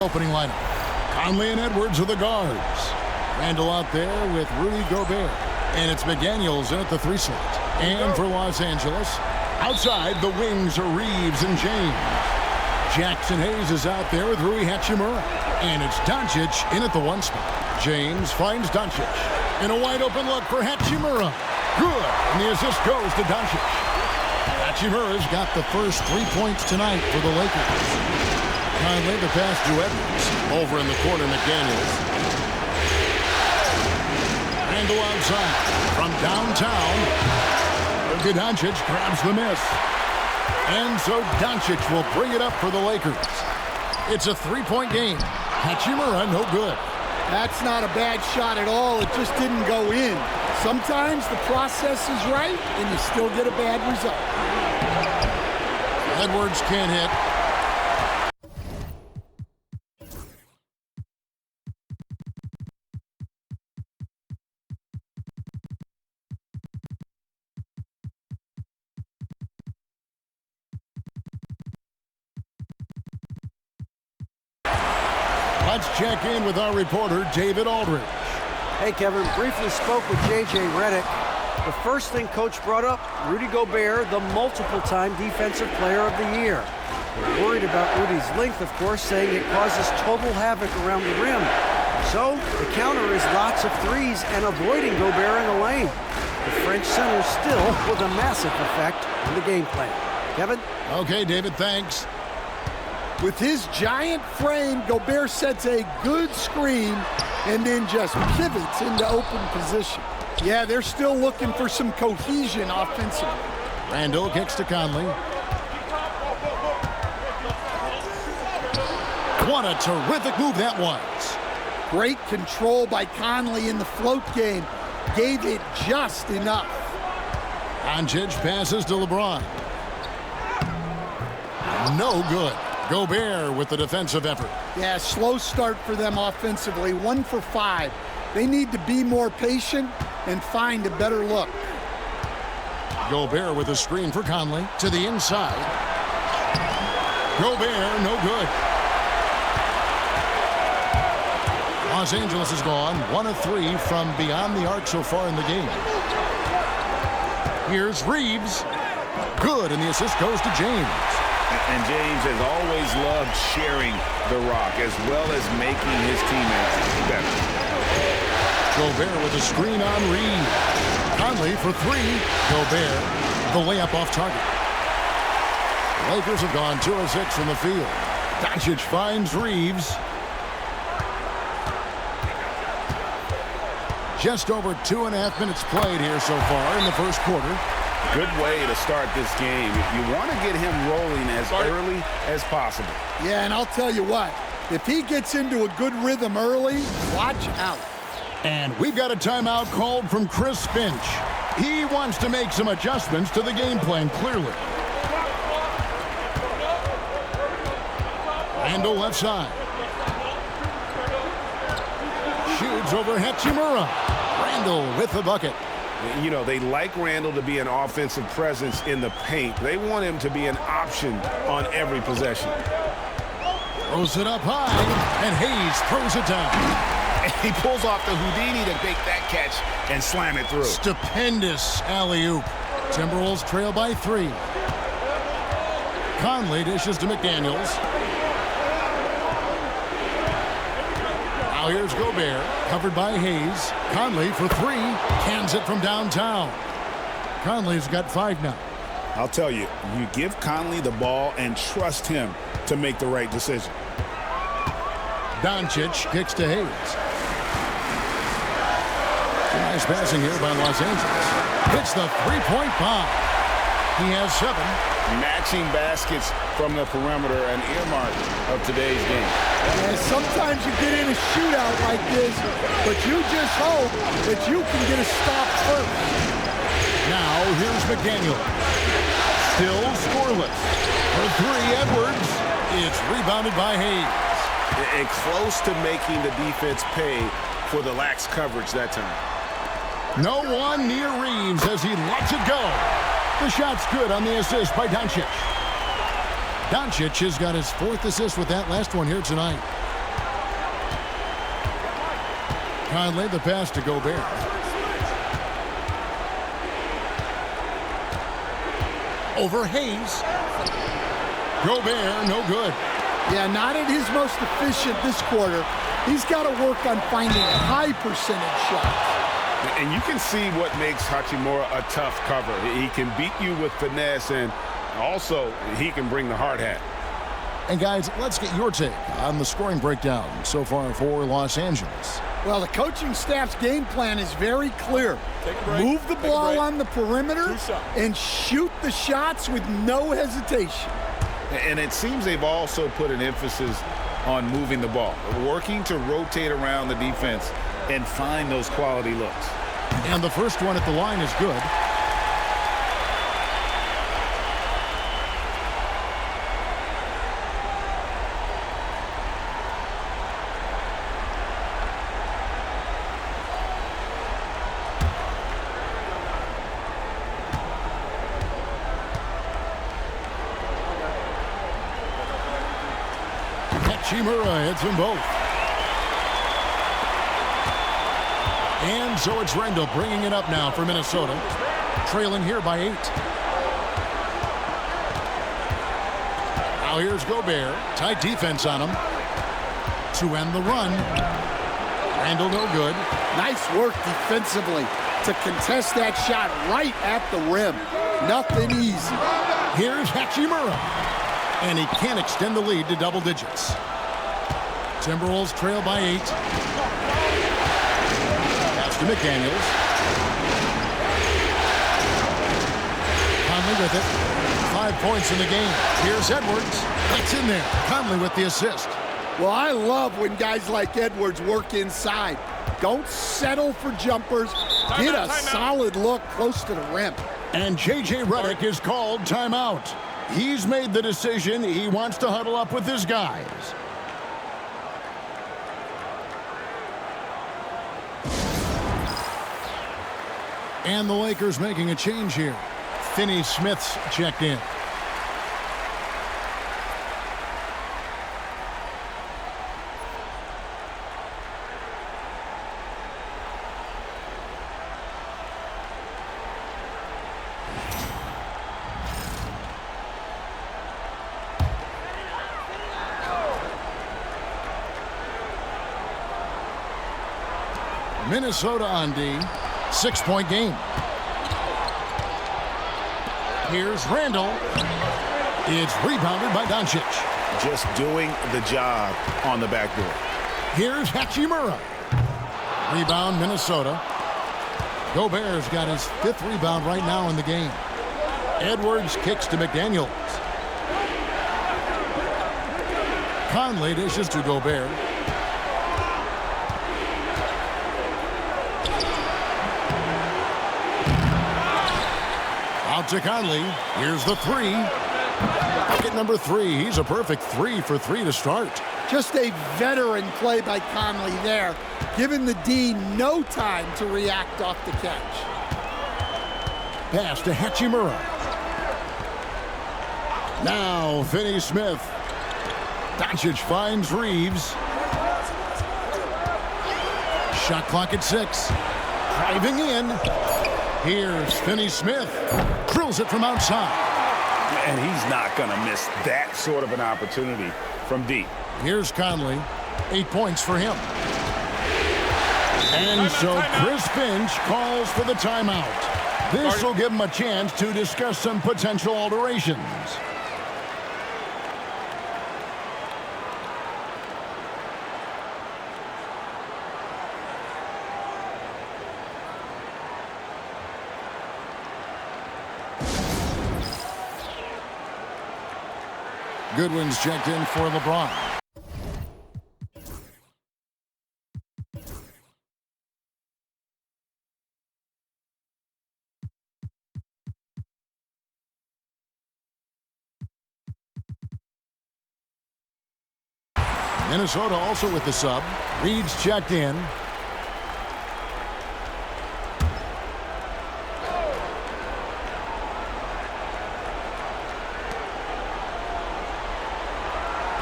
Opening lineup. Conley and Edwards are the guards. Randall out there with Rudy Gobert. And it's McDaniels in at the 3 slot. And for Los Angeles, outside the wings are Reeves and James. Jackson Hayes is out there with Rui Hachimura. And it's Doncic in at the 1 spot. James finds Doncic. In a wide open look for Hachimura. Good. And the assist goes to Doncic. Hachimura's got the first 3 points tonight for the Lakers. Conley the pass to Edwards. Over in the corner, McDaniels. Randall outside. From downtown. Doncic grabs the miss. And so Doncic will bring it up for the Lakers. It's a 3-point game. Hachimura no good. That's not a bad shot at all. It just didn't go in. Sometimes the process is right, and you still get a bad result. Edwards can't hit. Let's check in with our reporter, David Aldridge. Hey, Kevin. Briefly spoke with J.J. Redick. The first thing Coach brought up, Rudy Gobert, the multiple-time Defensive Player of the Year. They're worried about Rudy's length, of course, saying it causes total havoc around the rim. So the counter is lots of threes and avoiding Gobert in the lane. The French center still with a massive effect on the game plan. Kevin? Okay, David, thanks. With his giant frame, Gobert sets a good screen and then just pivots into open position. Yeah, they're still looking for some cohesion offensively. Randall kicks to Conley. What a terrific move that was. Great control by Conley in the float game. Gave it just enough. Doncic passes to LeBron. No good. Gobert with the defensive effort. Yeah, slow start for them offensively. 1 for 5. They need to be more patient and find a better look. Gobert with a screen for Conley to the inside. Gobert, no good. Los Angeles is gone 1 of 3 from beyond the arc so far in the game. Here's Reeves. Good, and the assist goes to James. And James has always loved sharing the rock as well as making his teammates better. Gobert with a screen on Reeves. Conley for 3. Gobert, the layup off target. Lakers have gone 2 of 6 from the field. Doncic finds Reeves. Just over 2.5 minutes played here so far in the first quarter. Good way to start this game. You want to get him rolling as early as possible. Yeah, and I'll tell you what, if he gets into a good rhythm early, watch out. And we've got a timeout called from Chris Finch. He wants to make some adjustments to the game plan, clearly. Randall left side. Shoots over Hachimura. Randall with the bucket. You know, they like Randall to be an offensive presence in the paint. They want him to be an option on every possession. Throws it up high, and Hayes throws it down. And he pulls off the Houdini to make that catch and slam it through. Stupendous alley-oop. Timberwolves trail by 3. Conley dishes to McDaniels. Now here's Gobert, covered by Hayes. Conley for 3, cans it from downtown. Conley's got 5 now. I'll tell you, you give Conley the ball and trust him to make the right decision. Doncic kicks to Hayes. Nice passing here by Los Angeles. Hits the 3-point bomb. He has 7. Matching baskets from the perimeter, an earmark of today's game. Yeah, sometimes you get in a shootout like this, but you just hope that you can get a stop first. Now here's McDaniel. Still scoreless. For 3, Edwards. It's rebounded by Hayes. And close to making the defense pay for the lax coverage that time. No one near Reeves as he lets it go. The shot's good on the assist by Doncic. Doncic has got his 4th assist with that last one here tonight. Conley, the pass to Gobert. Over Hayes. Gobert, no good. Yeah, not at his most efficient this quarter. He's got to work on finding high percentage shots. And you can see what makes 𝙤𝙪 a tough cover. He can beat you with finesse, and also he can bring the hard hat. And guys, let's get your take on the scoring breakdown so far for Los Angeles. Well, the coaching staff's game plan is very clear. Move the ball on the perimeter and shoot the shots with no hesitation. And it seems they've also put an emphasis on moving the ball, working to rotate around the defense and find those quality looks. And the first one at the line is good. 𝙤𝙪 hits them both. And so it's Randall bringing it up now for Minnesota. Trailing here by 8. Now here's Gobert. Tight defense on him. To end the run. Randall no good. Nice work defensively to contest that shot right at the rim. Nothing easy. Here's 𝙤𝙪. And he can't extend the lead to double digits. Timberwolves trail by 8. Pass to McDaniels. Conley with it. 5 points in the game. Here's Edwards. It's in there. Conley with the assist. Well, I love when guys like Edwards work inside. Don't settle for jumpers. Get a solid look close to the rim. And J.J. Redick is called timeout. He's made the decision. He wants to huddle up with his guys. And the Lakers making a change here. Finney Smith's checked in. Minnesota on D. 6-point game. Here's Randall. It's rebounded by Doncic. Just doing the job on the backdoor. Here's 𝙤𝙪. Rebound, Minnesota. Gobert's got his 5th rebound right now in the game. Edwards kicks to McDaniels. Conley dishes to Gobert. Out to Conley. Here's the 3. Bucket number 3. He's a perfect 3 for 3 to start. Just a veteran play by Conley there, giving the D no time to react off the catch. Pass to 𝙤𝙪. Now Finney Smith. Doncic finds Reeves. Shot clock at 6. Driving in. Here's Finney Smith. Drills it from outside. And he's not going to miss that sort of an opportunity from deep. Here's Conley. 8 points for him. And so Chris Finch calls for the timeout. This will give him a chance to discuss some potential alterations. Goodwin's checked in for LeBron. Minnesota also with the sub. Reed's checked in.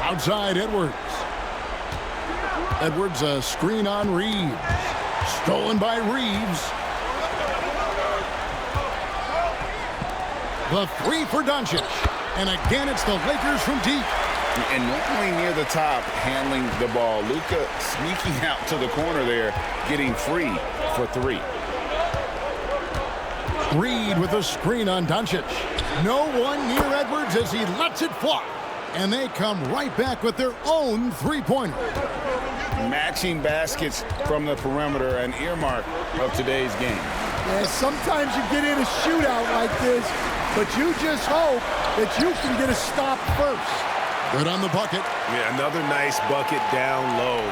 Outside Edwards. Edwards a screen on Reeves. Stolen by Reeves. The three for Doncic. And again, it's the Lakers from deep. And normally near the top, handling the ball. Luka sneaking out to the corner there, getting free for three. Reed with a screen on Doncic. No one near Edwards as he lets it fly. And they come right back with their own three-pointer. Matching baskets from the perimeter, an earmark of today's game. Yeah, sometimes you get in a shootout like this, but you just hope that you can get a stop first. Good on the bucket. Yeah, another nice bucket down low.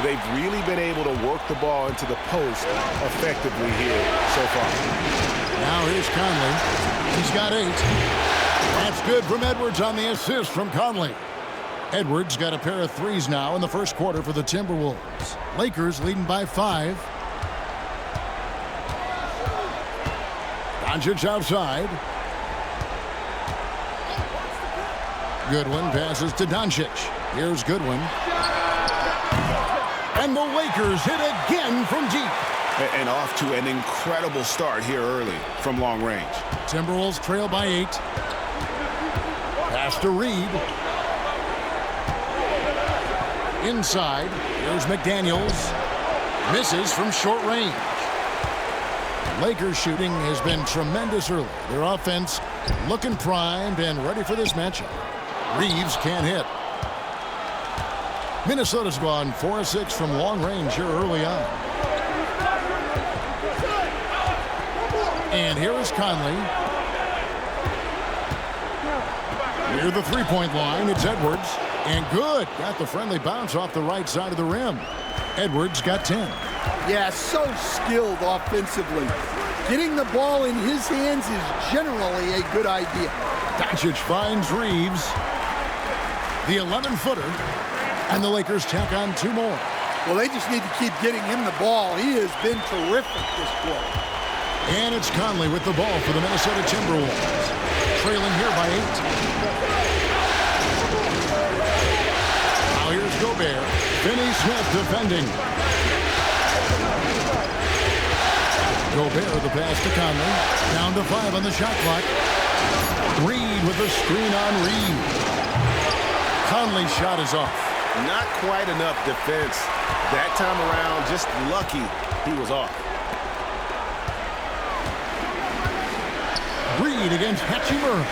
They've really been able to work the ball into the post effectively here so far. Now here's Conley. He's got 8. That's good from Edwards on the assist from Conley. Edwards got a pair of threes now in the first quarter for the Timberwolves. Lakers leading by 5. Doncic outside. Goodwin passes to Doncic. Here's Goodwin. And the Lakers hit again from deep. And off to an incredible start here early from long range. Timberwolves trail by 8. Pass to Reed. Inside. Here's McDaniels. Misses from short range. Lakers shooting has been tremendous early. Their offense looking primed and ready for this matchup. Reeves can't hit. Minnesota's gone 4 of 6 from long range here early on. And here is Conley. Near the three-point line, it's Edwards. And good. Got the friendly bounce off the right side of the rim. Edwards got 10. Yeah, so skilled offensively. Getting the ball in his hands is generally a good idea. Doncic finds Reeves. The 11-footer. And the Lakers tack on 2 more. Well, they just need to keep getting him the ball. He has been terrific this quarter. And it's Conley with the ball for the Minnesota Timberwolves. Trailing here by 8. Now here's Gobert. Finney Smith defending. Gobert the pass to Conley. Down to 5 on the shot clock. Reed with the screen on Reed. Conley's shot is off. Not quite enough defense that time around. Just lucky he was off. Reed against Hachimura.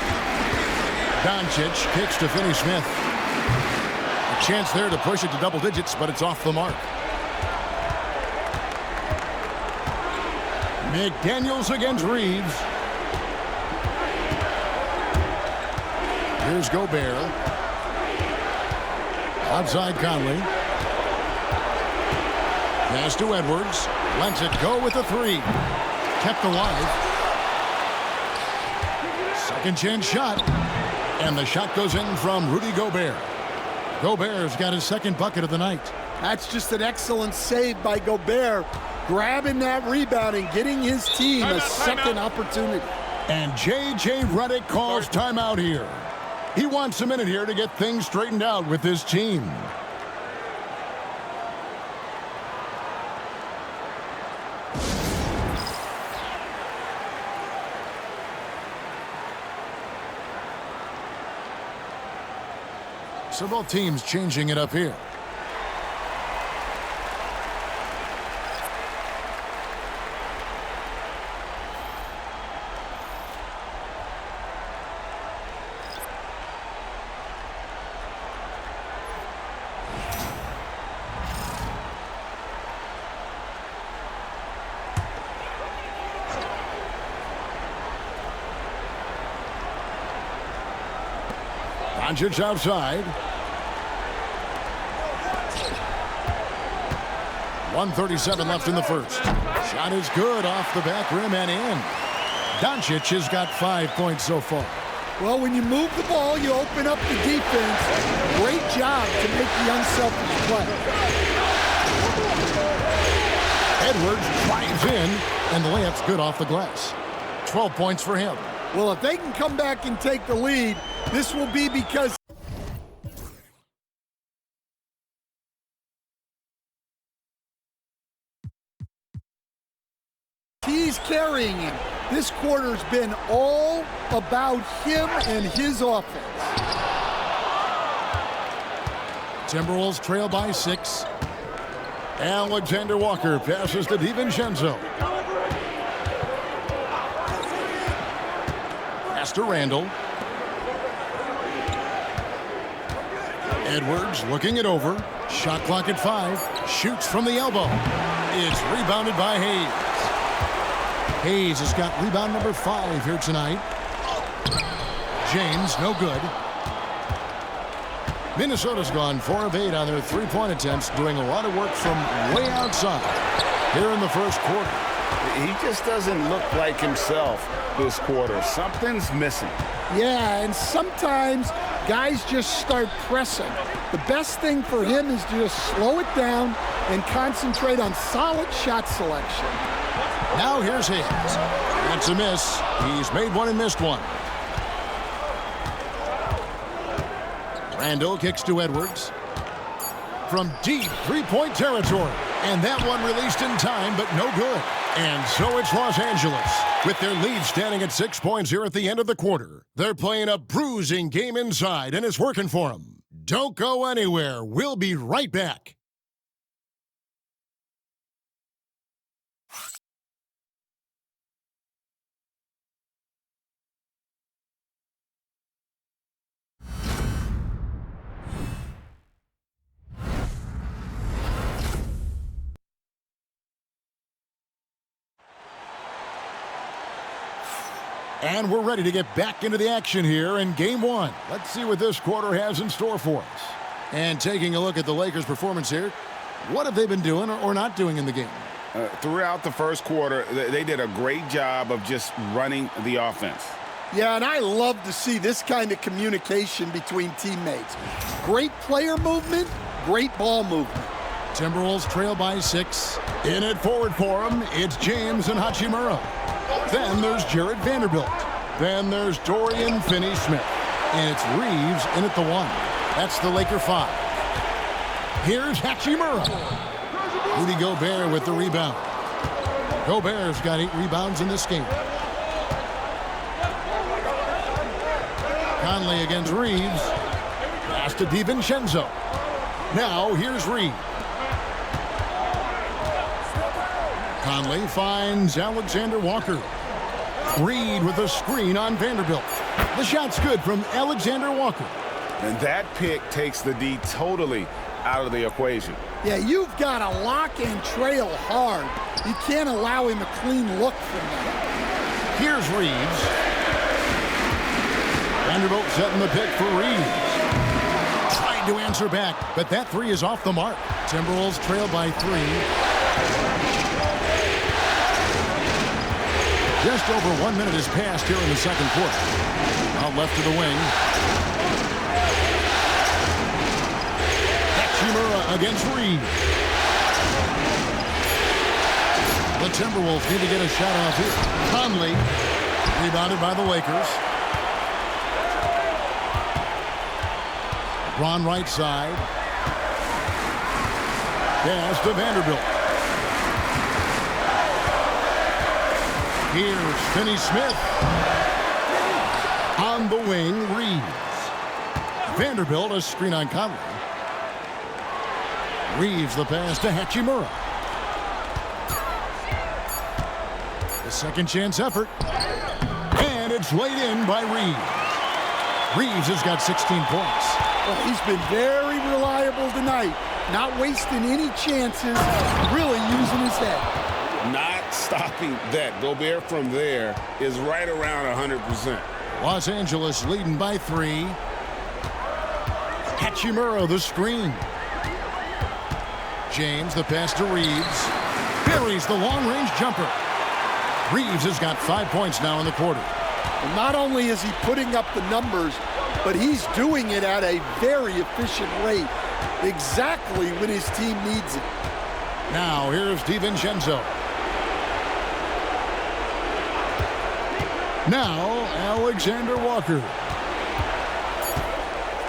Doncic kicks to Finney Smith. A chance there to push it to double digits, but it's off the mark. McDaniels against Reeves. Here's Gobert. Outside Conley. Pass to Edwards. Lets it go with the 3. Kept alive. Second chance shot. And the shot goes in from Rudy Gobert. Gobert's got his second bucket of the night. That's just an excellent save by Gobert. Grabbing that rebound and getting his team a second opportunity. And J.J. Redick calls timeout here. He wants a minute here to get things straightened out with his team. So both teams changing it up here. Doncic outside. 1:37 left in the first. Shot is good off the back rim and in. Doncic has got 5 points so far. Well, when you move the ball, you open up the defense. Great job to make the unselfish play. Edwards drives in, and the layup's good off the glass. 12 points for him. Well, if they can come back and take the lead, this will be because he's carrying him. This quarter's been all about him and his offense. Timberwolves trail by 6. Alexander Walker passes to DiVincenzo. Pass to Randall. Edwards looking it over. Shot clock at 5. Shoots from the elbow. It's rebounded by Hayes. Hayes has got rebound number 5 here tonight. James, no good. Minnesota's gone 4 of 8 on their three-point attempts, doing a lot of work from way outside here in the first quarter. He just doesn't look like himself this quarter. Something's missing. Yeah, and sometimes guys just start pressing. The best thing for him is to just slow it down and concentrate on solid shot selection. Now here's Hayes. That's a miss. He's made one and missed one. Randall kicks to Edwards. From deep three-point territory. And that one released in time, but no good. And so it's Los Angeles, with their lead standing at 6 points here at the end of the quarter. They're playing a bruising game inside, and it's working for them. Don't go anywhere. We'll be right back. And we're ready to get back into the action here in Game 1. Let's see what this quarter has in store for us. And taking a look at the Lakers' performance here, what have they been doing or not doing in the game? Throughout the first quarter, they did a great job of just running the offense. Yeah, and I love to see this kind of communication between teammates. Great player movement, great ball movement. Timberwolves trail by 6. In it forward for them, it's James and Hachimura. Then there's Jarred Vanderbilt. Then there's Dorian Finney-Smith. And it's Reeves in at the 1. That's the Laker 5. Here's Hachimura. Rudy Gobert with the rebound. Gobert's got 8 rebounds in this game. Conley against Reeves. Pass to DiVincenzo. Now here's Reeves. Conley finds Alexander Walker. Reed with a screen on Vanderbilt. The shot's good from Alexander Walker. And that pick takes the D totally out of the equation. Yeah, you've got to lock and trail hard. You can't allow him a clean look from that. Here's Reeves. Vanderbilt setting the pick for Reeves. Tried to answer back, but that 3 is off the mark. Timberwolves trail by 3. Just over 1 minute has passed here in the second quarter. Out left to the wing. Hachimura against Reed. The Timberwolves need to get a shot off here. Conley, rebounded by the Lakers. LeBron right side. Pass to Vanderbilt. Here's Finney-Smith. On the wing, Reeves. Vanderbilt, a screen on Conley. Reeves the pass to Hachimura. The second chance effort. And it's laid in by Reeves. Reeves has got 16 points. Well, he's been very reliable tonight. Not wasting any chances, really using his head. Not stopping that. Gobert from there is right around 100%. Los Angeles leading by 3. Hachimura the screen. James the pass to Reeves. Buries the long-range jumper. Reeves has got 5 points now in the quarter. And not only is he putting up the numbers, but he's doing it at a very efficient rate. Exactly when his team needs it. Now here's DiVincenzo. Now, Alexander Walker.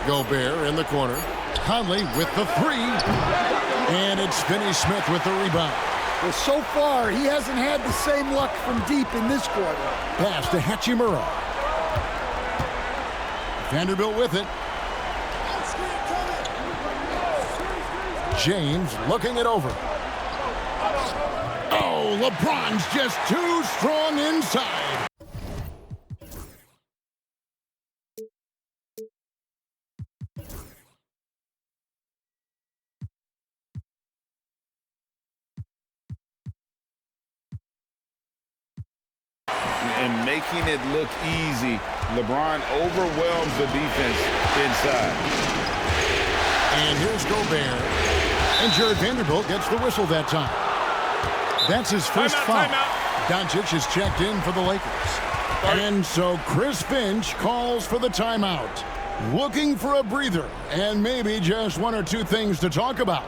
Gobert in the corner. Conley with the 3. And it's Finney-Smith with the rebound. Well, so far, he hasn't had the same luck from deep in this quarter. Pass to Ḥachimura. Vanderbilt with it. James looking it over. Oh, LeBron's just too strong inside. And making it look easy. LeBron overwhelms the defense inside. And here's Gobert. And Jared Vanderbilt gets the whistle that time. That's his first foul. Doncic is checked in for the Lakers. And so Chris Finch calls for the timeout. Looking for a breather and maybe just one or two things to talk about.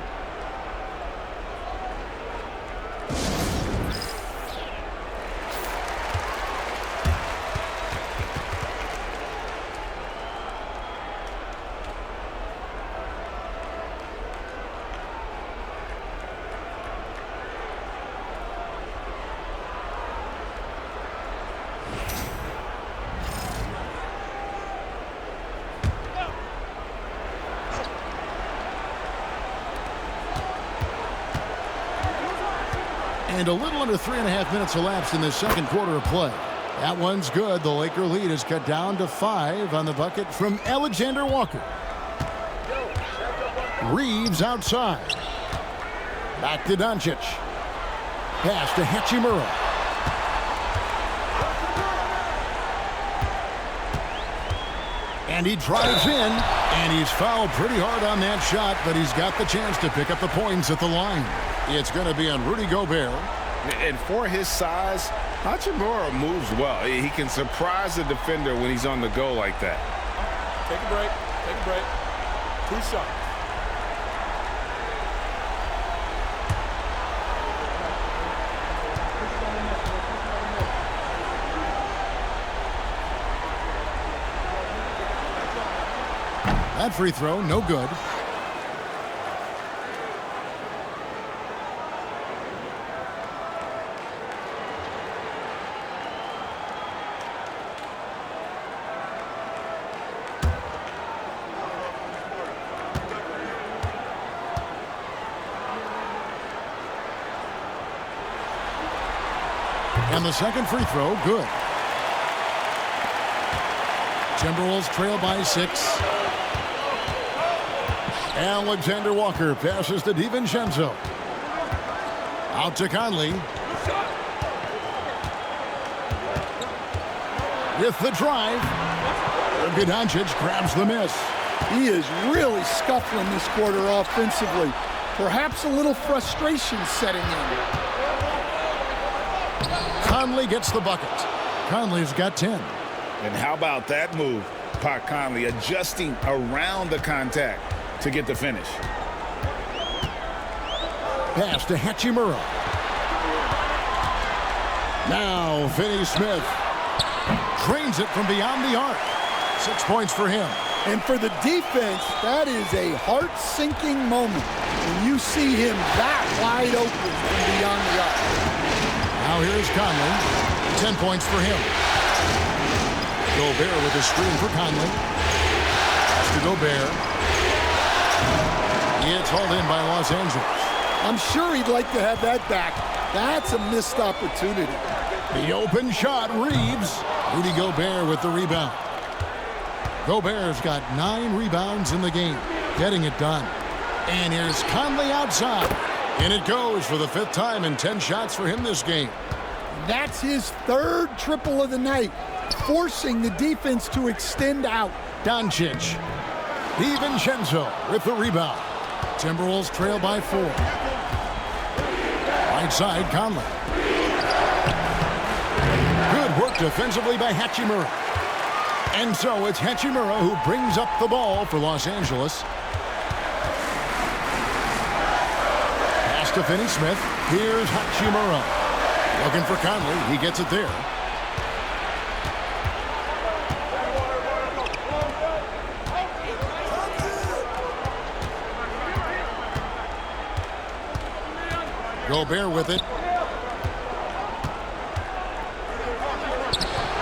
And a little under 3.5 minutes elapsed in this second quarter of play. That one's good. The Laker lead is cut down to 5 on the bucket from Alexander Walker. Reeves outside. Back to Doncic. Pass to Ḥachimura. And he drives in, and he's fouled pretty hard on that shot, but he's got the chance to pick up the points at the line. It's going to be on Rudy Gobert. And for his size, Ḥachimura moves well. He can surprise the defender when he's on the go like that. Take a break. Take a break. 2 shots. That free throw, no good. And the second free throw, good. Timberwolves trail by 6. Alexander Walker passes to DiVincenzo. Out to Conley. With the drive. Doncic grabs the miss. He is really scuffling this quarter offensively. Perhaps a little frustration setting in. Conley gets the bucket. Conley's got 10. And how about that move? Pat Conley adjusting around the contact to get the finish. Pass to Ḥachimura. Now Finney-Smith drains it from beyond the arc. 6 points for him. And for the defense, that is a heart-sinking moment when you see him that wide open from beyond the arc. Now here's Conley. 10 points for him. Gobert with a screen for Conley. Pass to Gobert. It's hauled in by Los Angeles. I'm sure he'd like to have that back. That's a missed opportunity. The open shot, Reeves. Rudy Gobert with the rebound. Gobert's got 9 rebounds in the game, getting it done. And here's Conley outside. And it goes for the 5th time in 10 shots for him this game. That's his 3rd triple of the night, forcing the defense to extend out. Doncic. DiVincenzo with the rebound. Timberwolves trail by 4. Right side, Conley. Good work defensively by Ḥachimura. And so it's Ḥachimura who brings up the ball for Los Angeles. Pass to Finney-Smith. Here's Ḥachimura. Looking for Conley. He gets it there. Gobert with it.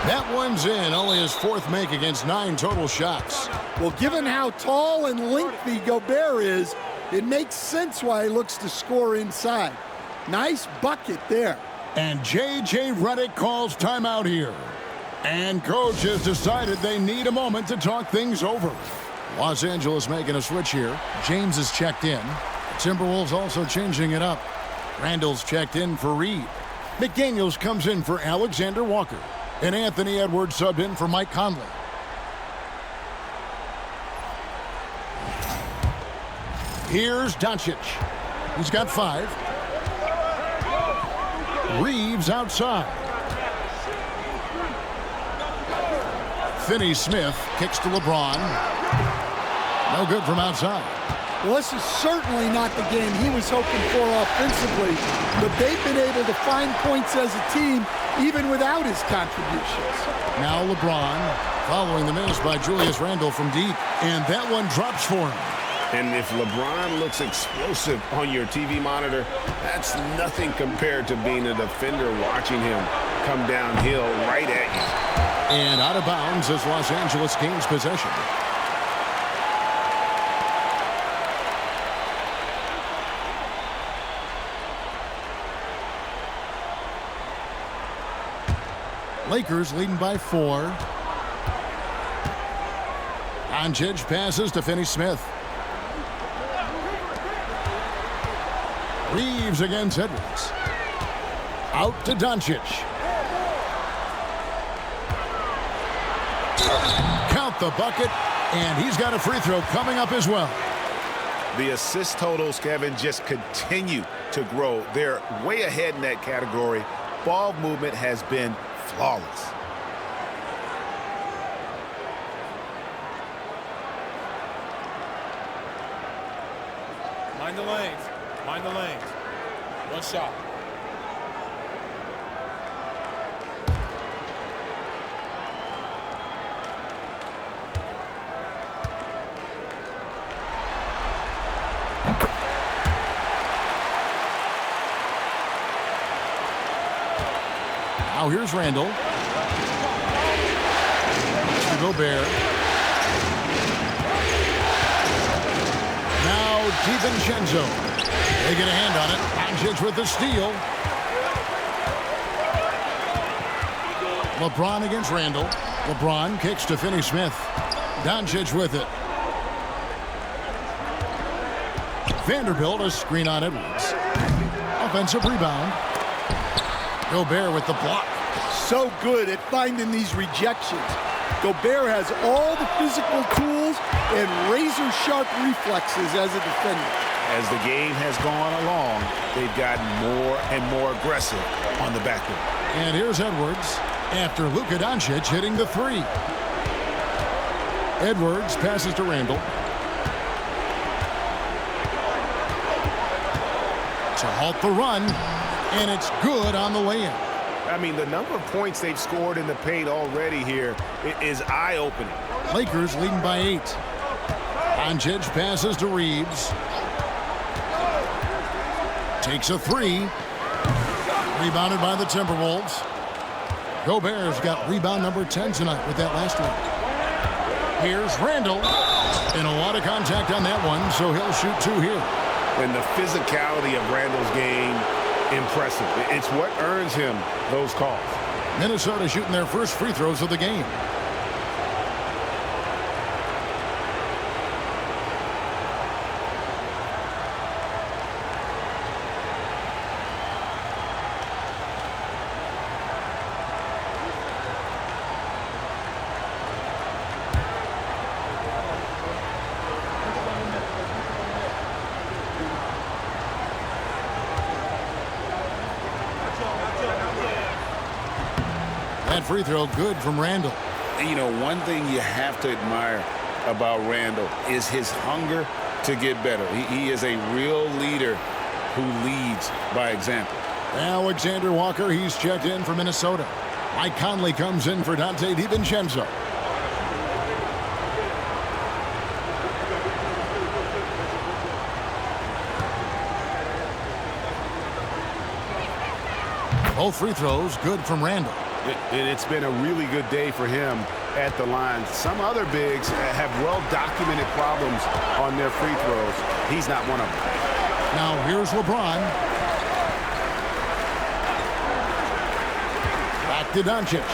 That one's in. Only his fourth make against 9 total shots. Well, given how tall and lengthy Gobert is, it makes sense why he looks to score inside. Nice bucket there. And J.J. Redick calls timeout here. And coach has decided they need a moment to talk things over. Los Angeles making a switch here. James is checked in. Timberwolves also changing it up. Randall's checked in for Reed. McDaniels comes in for Alexander Walker. And Anthony Edwards subbed in for Mike Conley. Here's Doncic. He's got 5. Reeves outside. Finney-Smith kicks to LeBron. No good from outside. Well, this is certainly not the game he was hoping for offensively, but they've been able to find points as a team even without his contributions. Now LeBron following the miss by Julius Randle from deep, and that one drops for him. And if LeBron looks explosive on your TV monitor, that's nothing compared to being a defender watching him come downhill right at you. And out of bounds as Los Angeles gains possession. Lakers leading by 4. Doncic passes to Finney-Smith. Reeves against Edwards. Out to Doncic. Count the bucket, and he's got a free throw coming up as well. The assist totals, Kevin, just continue to grow. They're way ahead in that category. Ball movement has been flawless. Mind the lanes. Mind the lanes. One shot. Now here's Randall. To Gobert. Now DiVincenzo. They get a hand on it. Doncic with the steal. LeBron against Randall. LeBron kicks to Finney-Smith. Doncic with it. Vanderbilt a screen on Edwards. Offensive rebound. Gobert with the block. So good at finding these rejections. Gobert has all the physical tools and razor-sharp reflexes as a defender. As the game has gone along, they've gotten more and more aggressive on the backcourt. And here's Edwards after Luka Doncic hitting the 3. Edwards passes to Randall. To halt the run, and it's good on the way in. I mean, the number of points they've scored in the paint already here is eye-opening. Lakers leading by 8. Doncic passes to Reeves. Takes a 3. Rebounded by the Timberwolves. Gobert's got rebound number 10 tonight with that last one. Here's Randall. And a lot of contact on that one, so he'll shoot 2 here. And the physicality of Randall's game, impressive. It's what earns him those calls. Minnesota shooting their first free throws of the game. That free throw good from Randall. You know, one thing you have to admire about Randall is his hunger to get better. He is a real leader who leads by example. Alexander Walker, he's checked in for Minnesota. Mike Conley comes in for Donte DiVincenzo. Both free throws good from Randall. And it's been a really good day for him at the line. Some other bigs have well-documented problems on their free throws. He's not one of them. Now here's LeBron. Back to Doncic.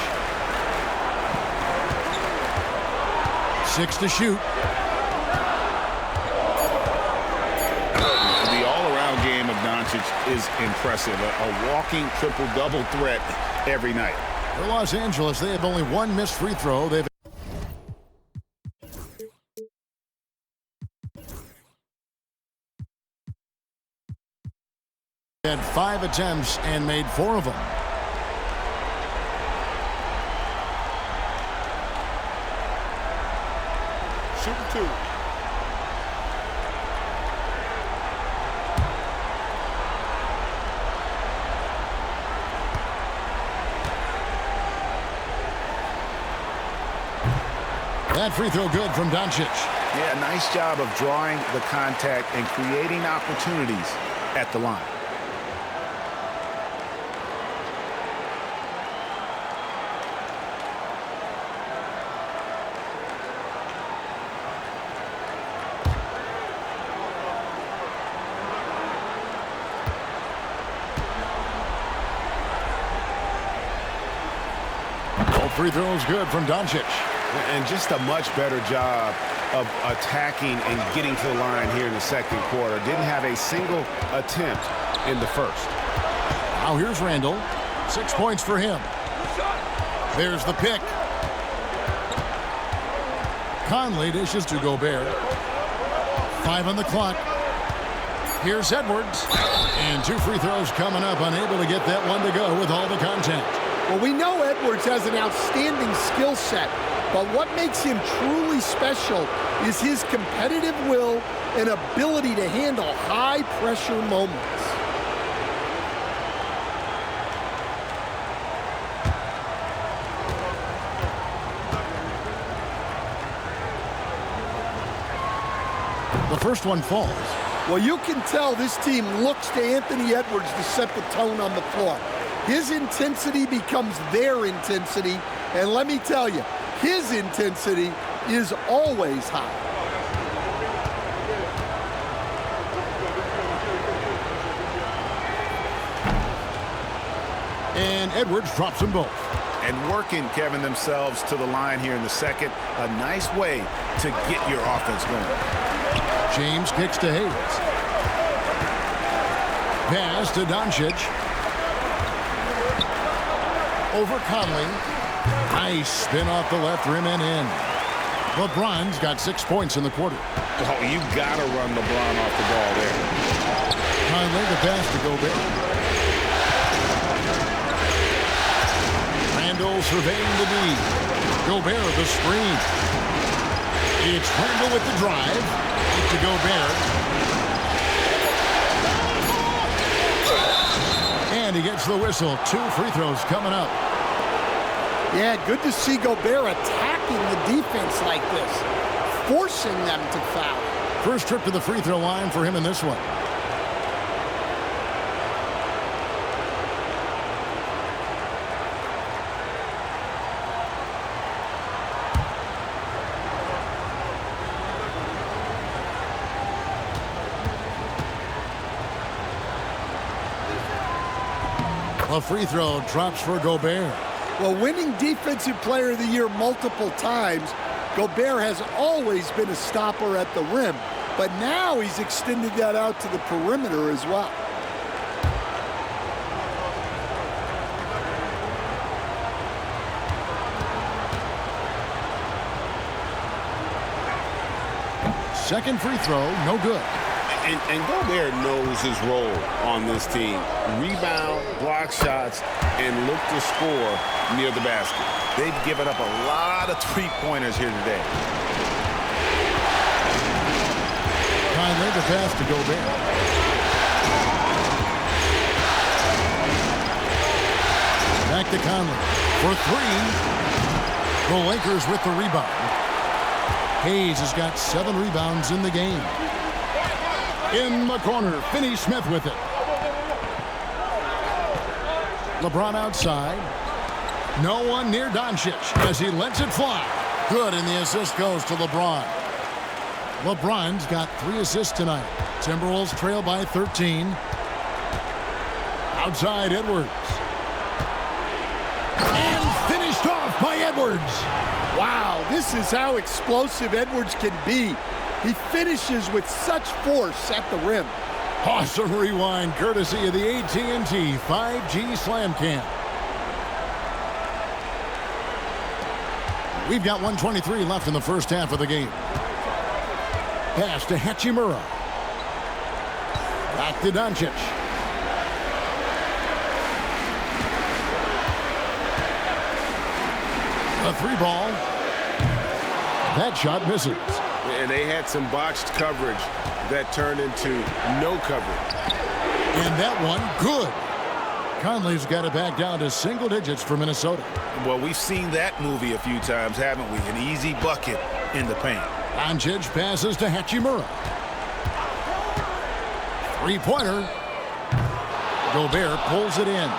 6 to shoot. The all-around game of Doncic is impressive. A walking triple-double threat every night. For Los Angeles, they have only one missed free throw. They've had 5 attempts and made 4 of them. Shooting 2. That free throw good from Doncic. Yeah, nice job of drawing the contact and creating opportunities at the line. Both free throws good from Doncic. And just a much better job of attacking and getting to the line here in the second quarter. Didn't have a single attempt in the first. Now here's Randall. 6 points for him. There's the pick. Conley dishes to Gobert. 5 on the clock. Here's Edwards. And 2 free throws coming up. Unable to get that one to go with all the contact. Well, we know Edwards has an outstanding skill set, but what makes him truly special is his competitive will and ability to handle high-pressure moments. The first one falls. Well, you can tell this team looks to Anthony Edwards to set the tone on the floor. His intensity becomes their intensity, and let me tell you, his intensity is always high. And Edwards drops them both. And working, Kevin, themselves to the line here in the second. A nice way to get your offense going. James kicks to Hayes. Pass to Doncic. Over Conley. Nice spin off the left rim and in. LeBron's got 6 points in the quarter. Oh, you got to run LeBron off the ball there. Conley the pass to Gobert. Randall surveying the D. Gobert the screen. It's Randall with the drive. To Gobert. And he gets the whistle. 2 free throws coming up. Yeah, good to see Gobert attacking the defense like this, forcing them to foul. First trip to the free throw line for him in this one. A free throw drops for Gobert. Well, winning Defensive Player of the Year multiple times, Gobert has always been a stopper at the rim, but now he's extended that out to the perimeter as well. Second free throw, no good. And Gobert knows his role on this team. Rebound, block shots, and look to score near the basket. They've given up a lot of three-pointers here today. Conley the pass to Gobert. Back to Conley for 3. The Lakers with the rebound. Hayes has got 7 rebounds in the game. In the corner, Finney-Smith with it. LeBron outside. No one near Doncic as he lets it fly. Good, and the assist goes to LeBron. LeBron's got 3 assists tonight. Timberwolves trail by 13. Outside Edwards. And finished off by Edwards. Wow, this is how explosive Edwards can be. He finishes with such force at the rim. Awesome rewind courtesy of the AT&T 5G Slam Cam. We've got 1:23 left in the first half of the game. Pass to Hachimura. Back to Doncic. A 3-ball. That shot misses. And they had some botched coverage that turned into no coverage. And that one, good. Conley's got it back down to single digits for Minnesota. Well, we've seen that movie a few times, haven't we? An easy bucket in the paint. Doncic passes to Hachimura. 3-pointer. Gobert pulls it in.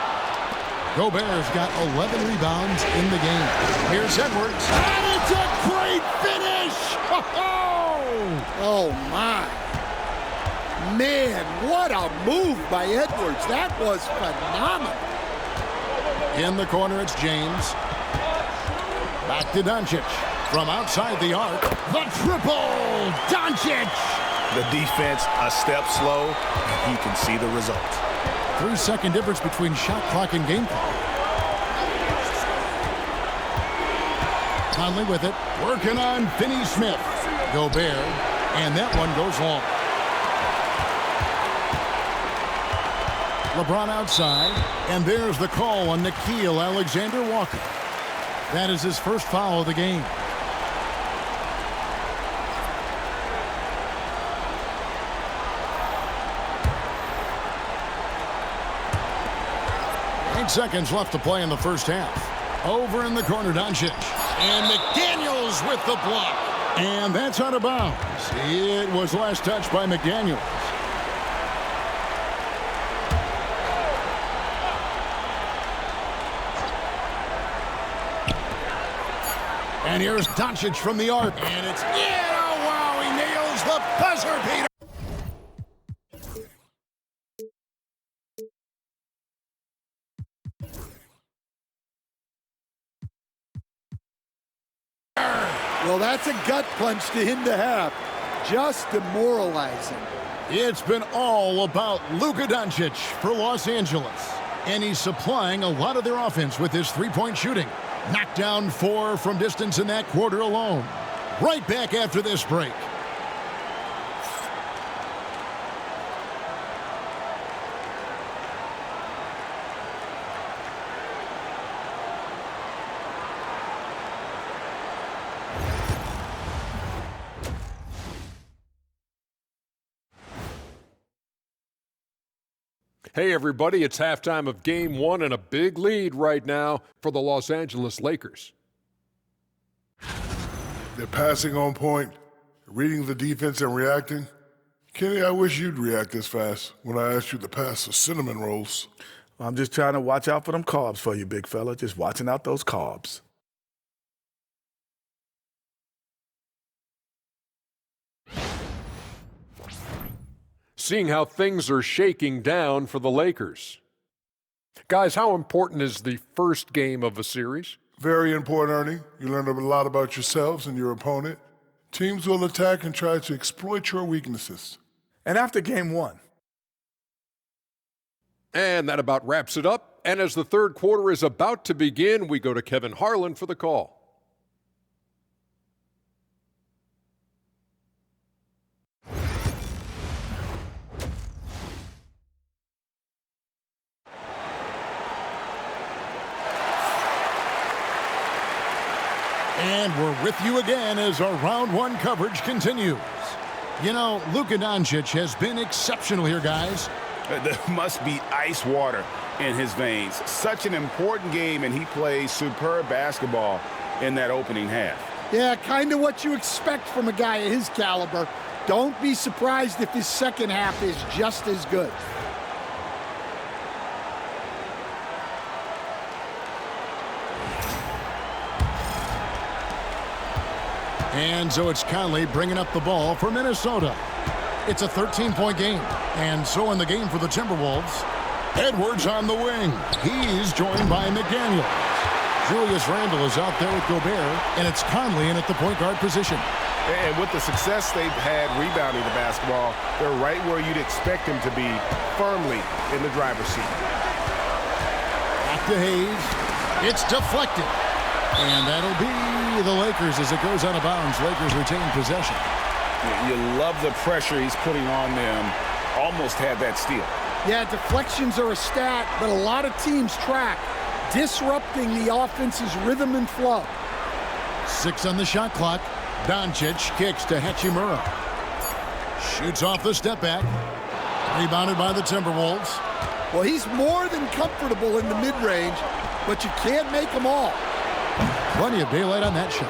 Gobert's got 11 rebounds in the game. Here's Edwards. And it's a great finish! Oh, my. Man, what a move by Edwards. That was phenomenal. In the corner, it's James. Back to Doncic. From outside the arc, the triple! Doncic! The defense a step slow, and you can see the result. 3-second difference between shot clock and game clock. Conley with it. Working on Finney-Smith. Gobert. And that one goes long. LeBron outside. And there's the call on Nickeil Alexander-Walker. That is his first foul of the game. Seconds left to play in the first half. Over in the corner, Doncic. And McDaniels with the block. And that's out of bounds. It was last touched by McDaniels. And here's Doncic from the arc. And it's in. Oh, wow, he nails the buzzer beater. Well, that's a gut punch to end the half. Just demoralizing. It's been all about Luka Doncic for Los Angeles. And he's supplying a lot of their offense with his 3-point shooting. Knocked down 4 from distance in that quarter alone. Right back after this break. Hey, everybody, it's halftime of Game 1 and a big lead right now for the Los Angeles Lakers. They're passing on point, reading the defense and reacting. Kenny, I wish you'd react this fast when I asked you to pass the cinnamon rolls. I'm just trying to watch out for them carbs for you, big fella. Just watching out those carbs. Seeing how things are shaking down for the Lakers. Guys, how important is the first game of a series? Very important, Ernie. You learn a lot about yourselves and your opponent. Teams will attack and try to exploit your weaknesses. And after game 1. And that about wraps it up. And as the third quarter is about to begin, we go to Kevin Harlan for the call. And we're with you again as our round 1 coverage continues. You know, Luka Doncic has been exceptional here, guys. There must be ice water in his veins. Such an important game, and he plays superb basketball in that opening half. Yeah, kind of what you expect from a guy of his caliber. Don't be surprised if his second half is just as good. And so it's Conley bringing up the ball for Minnesota. It's a 13-point game. And so in the game for the Timberwolves, Edwards on the wing. He's joined by McDaniels. Julius Randle is out there with Gobert, and it's Conley in at the point guard position. And with the success they've had rebounding the basketball, they're right where you'd expect them to be, firmly in the driver's seat. Back to Hayes. It's deflected. And that'll be the Lakers as it goes out of bounds. Lakers retain possession. You love the pressure he's putting on them. Almost had that steal. Yeah, deflections are a stat that a lot of teams track, disrupting the offense's rhythm and flow. 6 on the shot clock. Doncic kicks to Hachimura. Shoots off the step back. Rebounded by the Timberwolves. Well, he's more than comfortable in the mid-range, but you can't make them all. Plenty of daylight on that shot.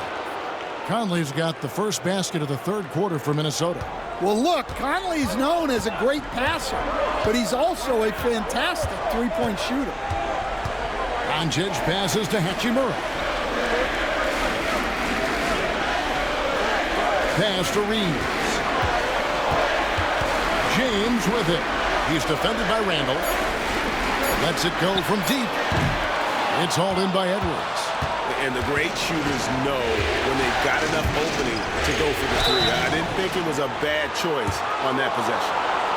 Conley's got the first basket of the third quarter for Minnesota. Well, look, Conley's known as a great passer, but he's also a fantastic three-point shooter. Doncic passes to Hachimura. Pass to Reeves. James with it. He's defended by Randle. Lets it go from deep. It's hauled in by Edwards. And the great shooters know when they've got enough opening to go for the three. I didn't think it was a bad choice on that possession.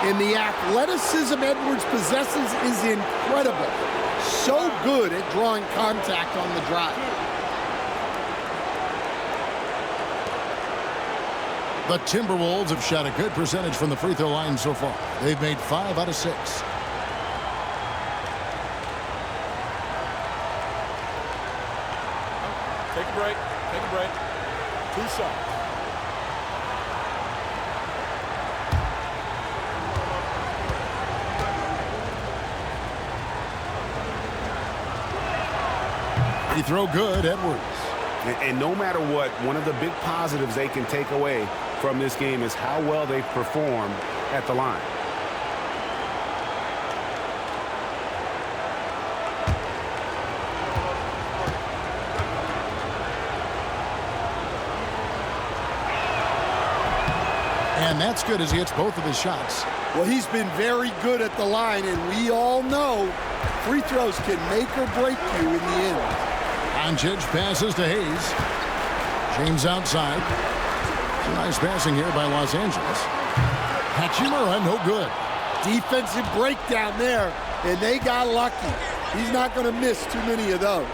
And the athleticism Edwards possesses is incredible. So good at drawing contact on the drive. The Timberwolves have shot a good percentage from the free throw line so far. They've made 5 out of 6. Take a break. Take a break. 2 shots. Free throw good, Edwards. And no matter what, one of the big positives they can take away from this game is how well they've performed at the line. And that's good as he hits both of his shots. Well, he's been very good at the line, and we all know free throws can make or break you in the end. Doncic passes to Hayes. James outside. Some nice passing here by Los Angeles. Hachimura, no good. Defensive breakdown there, and they got lucky. He's not going to miss too many of those.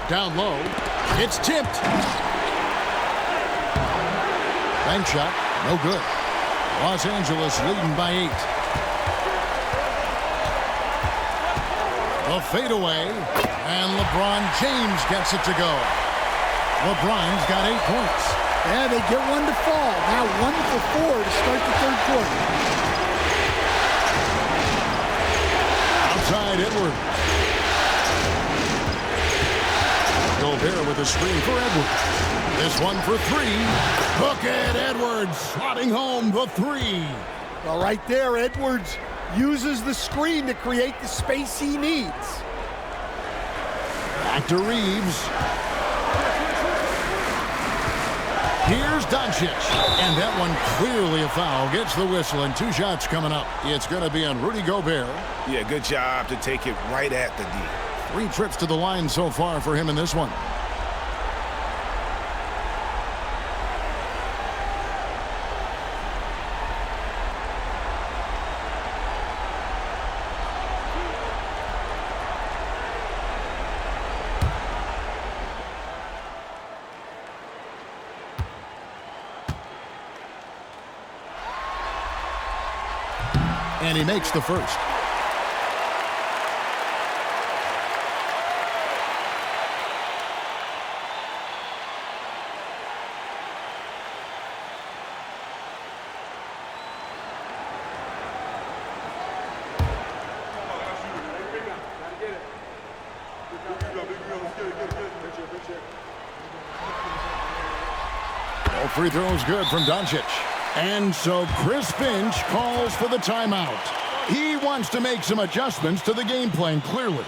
Down low. It's tipped. Bank shot, no good. Los Angeles leading by 8. The fadeaway, and LeBron James gets it to go. LeBron's got 8 points. Yeah, they get one to fall. Now 1 for 4 to start the third quarter. Outside Edwards. Gobert with a screen for Edwards. This one for 3. Look at Edwards slotting home the 3. Well, right there, Edwards uses the screen to create the space he needs. Back to Reeves. Here's Doncic. And that one clearly a foul. Gets the whistle, and 2 shots coming up. It's going to be on Rudy Gobert. Yeah, good job to take it right at the D. 3 trips to the line so far for him in this one. And he makes the first. All free throws good from Doncic. And so Chris Finch calls for the timeout. He wants to make some adjustments to the game plan, clearly.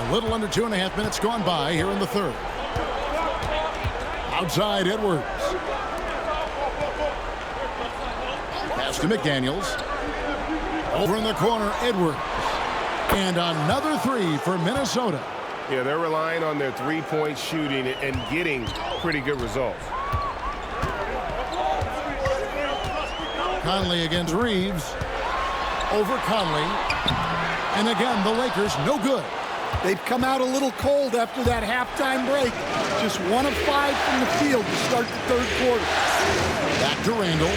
A little under 2.5 minutes gone by here in the third. Outside Edwards. Pass to McDaniels. Over in the corner, Edwards. And another three for Minnesota. Yeah, they're relying on their three-point shooting and getting pretty good results. Conley against Reeves. Over Conley. And again, the Lakers no good. They've come out a little cold after that halftime break. Just 1 of 5 from the field to start the third quarter. Back to Randall.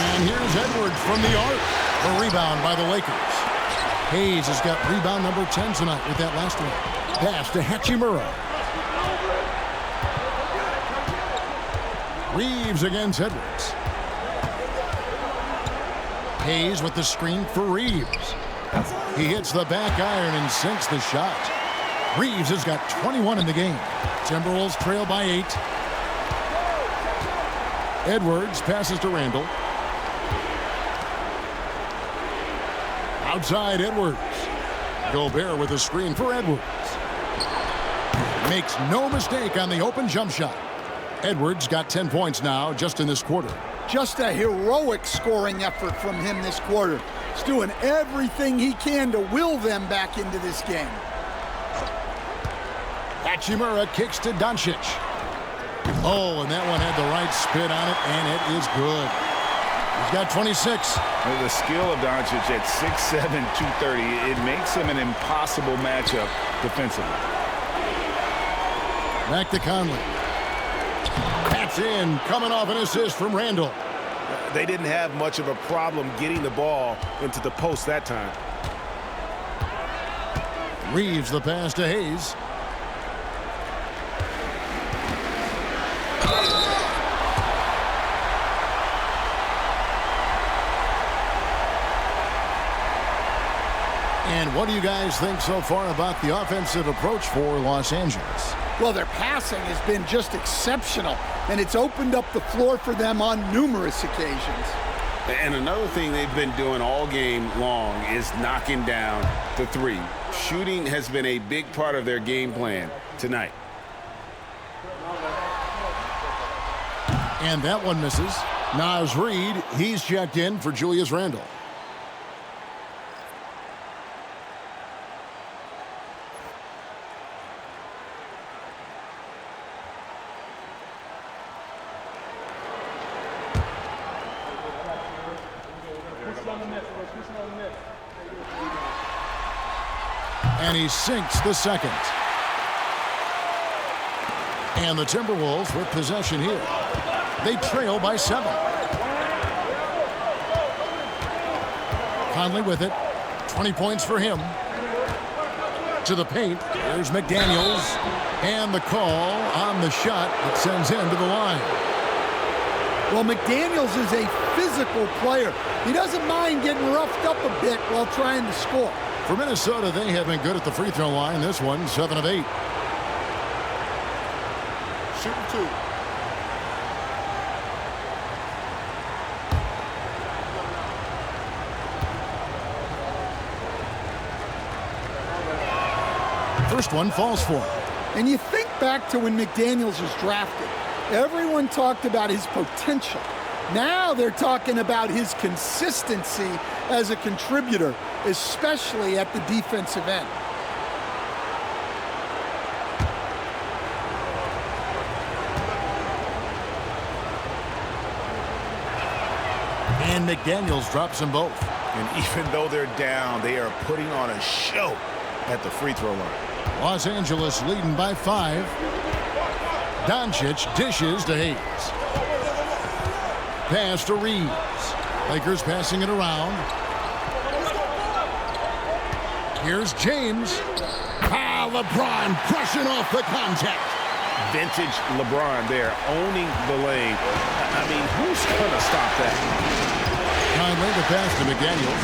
And here's Edwards from the arc. A rebound by the Lakers. Hayes has got rebound number 10 tonight with that last one. Pass to Hachimura. Reeves against Edwards. Hayes with the screen for Reeves. He hits the back iron and sinks the shot. Reeves has got 21 in the game. Timberwolves trail by 8. Edwards passes to Randall. Outside Edwards. Gobert with a screen for Edwards. Makes no mistake on the open jump shot. Edwards got 10 points now just in this quarter. Just a heroic scoring effort from him this quarter. He's doing everything he can to will them back into this game. Hachimura kicks to Doncic. Oh, and that one had the right spin on it, and it is good. He's got 26. The skill of Doncic at 6'7", 230, it makes him an impossible matchup defensively. Back to Conley. That's in, coming off an assist from Randall. They didn't have much of a problem getting the ball into the post that time. Reeves the pass to Hayes. And what do you guys think so far about the offensive approach for Los Angeles? Well, their passing has been just exceptional, and it's opened up the floor for them on numerous occasions. And another thing they've been doing all game long is knocking down the three. Shooting has been a big part of their game plan tonight. And that one misses. Naz Reid, he's checked in for Julius Randle. And he sinks the second. And the Timberwolves with possession here. They trail by 7. Conley with it. 20 points for him. To the paint. Here's McDaniels. And the call on the shot that sends him to the line. Well, McDaniels is a physical player. He doesn't mind getting roughed up a bit while trying to score. For Minnesota, they have been good at the free throw line. This one, 7 of 8. Shooting 2. First one falls for him. And you think back to when McDaniels was drafted. Everyone talked about his potential. Now they're talking about his consistency as a contributor, especially at the defensive end. And McDaniels drops them both. And even though they're down, they are putting on a show at the free throw line. Los Angeles leading by 5. Doncic dishes to Hayes. Pass to Reeves. Lakers passing it around. Here's James. LeBron brushing off the contact. Vintage LeBron there, owning the lane. I mean, who's going to stop that? Conley, the pass to McDaniels.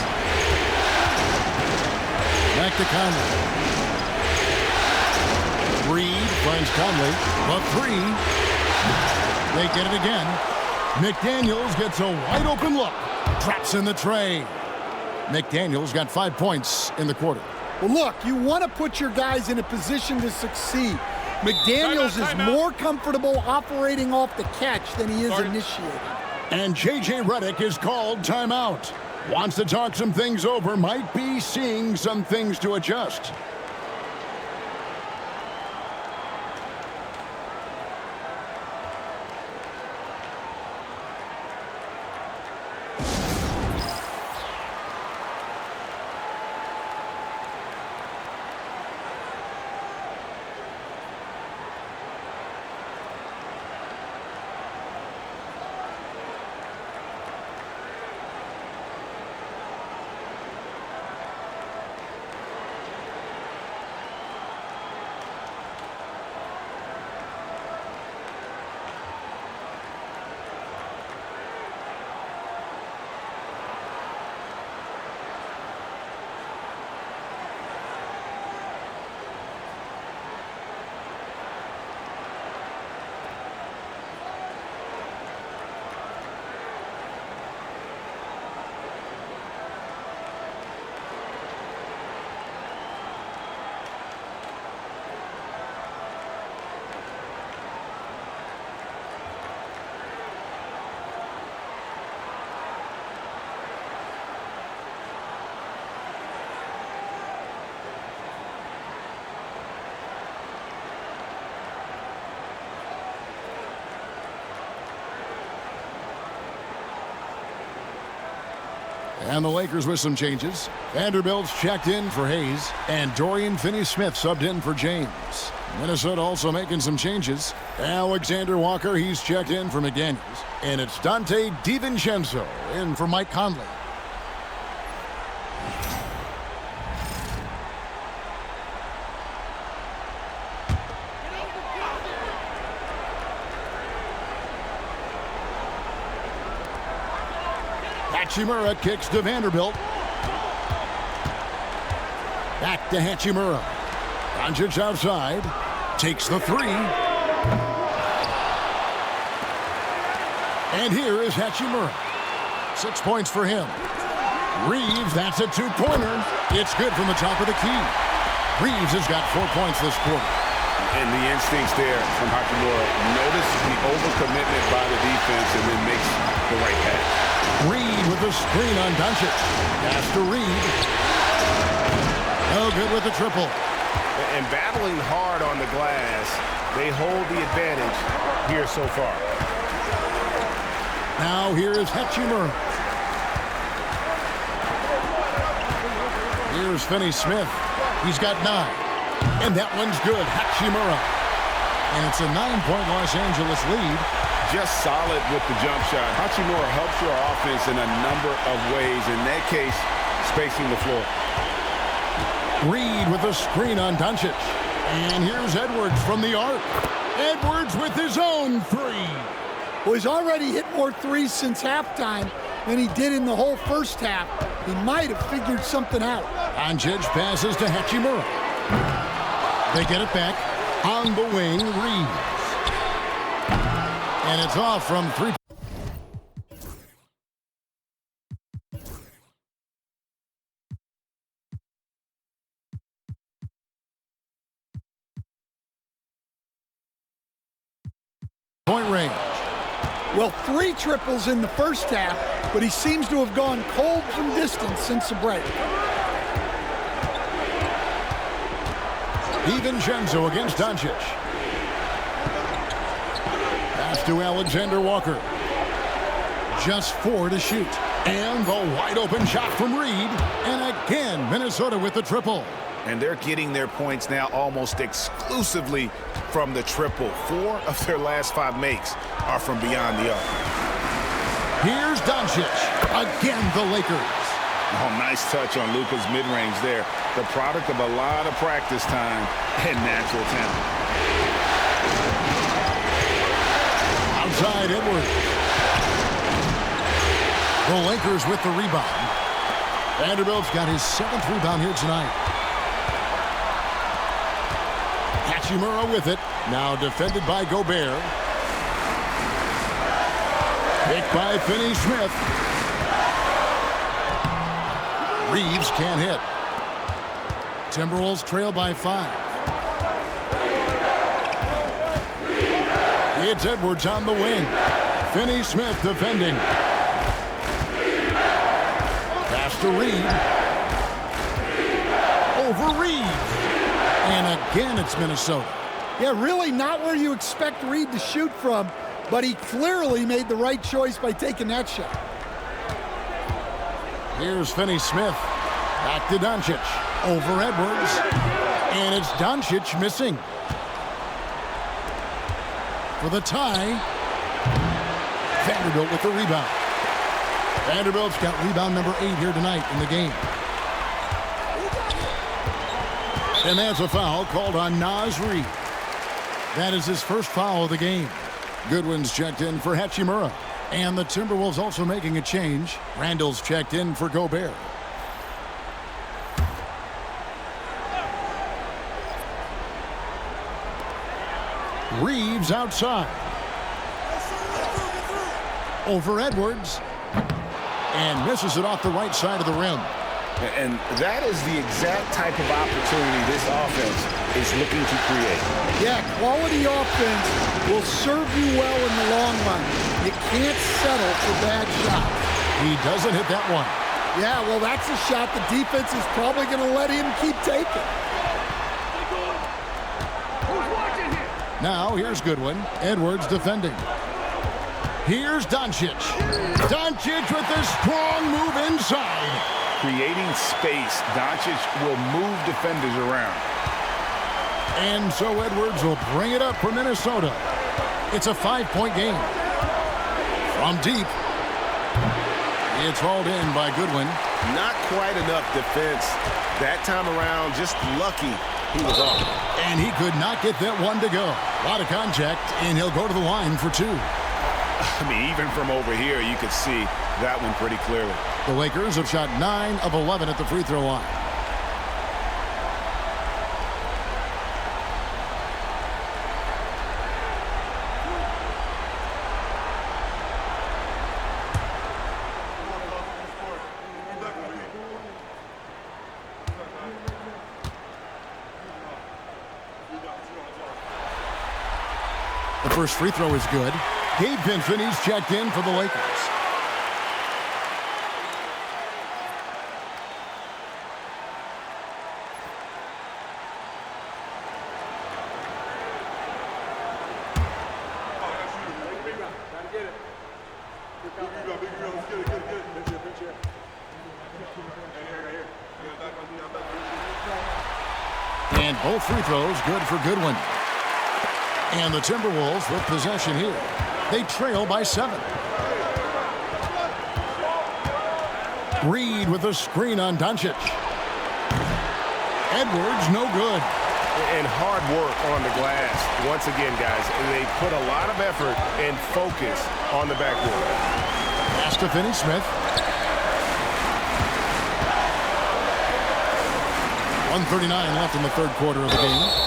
Back to Conley. Reed finds Conley. A 3. They get it again. McDaniels gets a wide open look. Drops in the tray. McDaniels got 5 points in the quarter. Well, look, you want to put your guys in a position to succeed. McDaniels is more comfortable operating off the catch than he is initiating. And J.J. Redick is called timeout. Wants to talk some things over, might be seeing some things to adjust. And the Lakers with some changes. Vanderbilt's checked in for Hayes, and Dorian Finney-Smith subbed in for James. Minnesota also making some changes. Alexander Walker, he's checked in for McDaniels. And it's Dante DiVincenzo in for Mike Conley. Hachimura kicks to Vanderbilt. Back to Hachimura. Doncic outside. Takes the three. And here is Hachimura. 6 points for him. Reeves, that's a two-pointer. It's good from the top of the key. Reeves has got 4 points this quarter. And the instincts there from Hachimura. Notice the overcommitment by the defense and then makes the right pass. Reed with the screen on Doncic. Pass to Reed. No good with the triple. And battling hard on the glass, they hold the advantage here so far. Now here is Hachimura. Here's Finney-Smith. He's got 9. And that one's good. Hachimura. And it's a 9-point Los Angeles lead. Just solid with the jump shot. Hachimura helps your offense in a number of ways. In that case, spacing the floor. Reed with a screen on Doncic. And here's Edwards from the arc. Edwards with his own three. Well, he's already hit more threes since halftime than he did in the whole first half. He might have figured something out. Doncic passes to Hachimura. They get it back. On the wing, Reed. And it's off from 3. Point range. Well, 3 triples in the first half, but he seems to have gone cold from distance since the break. DiVincenzo against Doncic. Pass to Alexander Walker. Just 4 to shoot. And the wide open shot from Reed. And again, Minnesota with the triple. And they're getting their points now almost exclusively from the triple. 4 of their last 5 makes are from beyond the arc. Here's Doncic. Again, the Lakers. Oh, nice touch on Luka's mid-range there. The product of a lot of practice time and natural talent. Outside Edwards. The Lakers with the rebound. Vanderbilt's got his 7th rebound here tonight. Hachimura with it. Now defended by Gobert. Picked by Finney-Smith. Reeves can't hit. Timberwolves trail by 5. It's Edwards on the wing. Finney Smith defending. Pass to Reed. Over Reed. And again, it's Minnesota. Yeah, really not where you expect Reed to shoot from, but he clearly made the right choice by taking that shot. Here's Finney Smith. Back to Doncic. Over Edwards. And it's Doncic missing. For the tie. Vanderbilt with the rebound. Vanderbilt's got rebound number 8 here tonight in the game. And that's a foul called on Naz Reid. That is his first foul of the game. Goodwin's checked in for Hachimura. And the Timberwolves also making a change. Randall's checked in for Gobert. Reeves outside. Over Edwards. And misses it off the right side of the rim. And that is the exact type of opportunity this offense is looking to create. Yeah, quality offense will serve you well in the long run. You can't settle for bad shots. He doesn't hit that one. Yeah, well, that's a shot the defense is probably going to let him keep taking. Now, here's Goodwin. Edwards defending. Here's Doncic. Doncic with a strong move inside. Creating space, Doncic will move defenders around. And so Edwards will bring it up for Minnesota. It's a 5-point game. From deep. It's hauled in by Goodwin. Not quite enough defense that time around. Just lucky he was off. And he could not get that one to go. A lot of contact, and he'll go to the line for 2. I mean, even from over here, you could see that one pretty clearly. The Lakers have shot 9 of 11 at the free throw line. The first free throw is good. Gabe Vincent, he's checked in for the Lakers. And both free throws good for Goodwin. And the Timberwolves with possession here. They trail by 7. Reed with a screen on Doncic. Edwards, no good. And hard work on the glass. Once again, guys, they put a lot of effort and focus on the backboard. Pass to Finney Smith. 1:39 left in the third quarter of the game.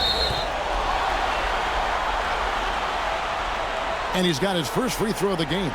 And he's got his first free throw of the game.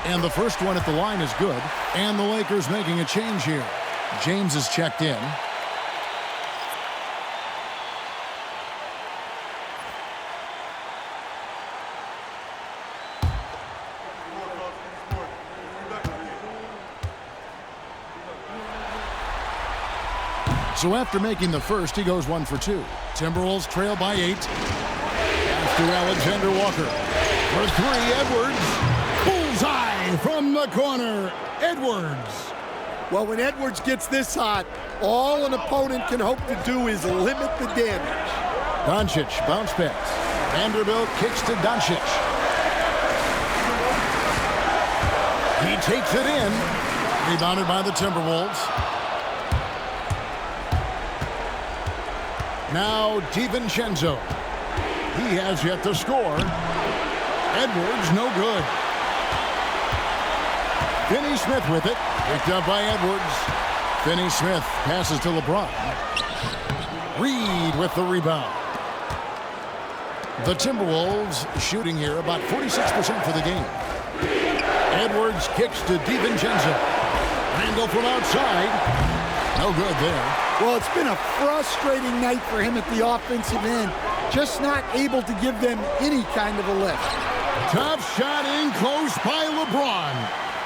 And the first one at the line is good. And the Lakers making a change here. James is checked in. So after making the first, he goes 1 for 2. Timberwolves trail by 8. Pass to Alexander Walker. For 3, Edwards. Bullseye from the corner. Edwards. Well, when Edwards gets this hot, all an opponent can hope to do is limit the damage. Doncic bounce pass. Vanderbilt kicks to Doncic. He takes it in. Rebounded by the Timberwolves. Now DiVincenzo. He has yet to score. Edwards, no good. Finney-Smith with it. Picked up by Edwards. Finney-Smith passes to LeBron. Reed with the rebound. The Timberwolves shooting here about 46% for the game. Edwards kicks to DiVincenzo. Randall from outside. No good there. Well, it's been a frustrating night for him at the offensive end. Just not able to give them any kind of a lift. Tough shot in close by LeBron.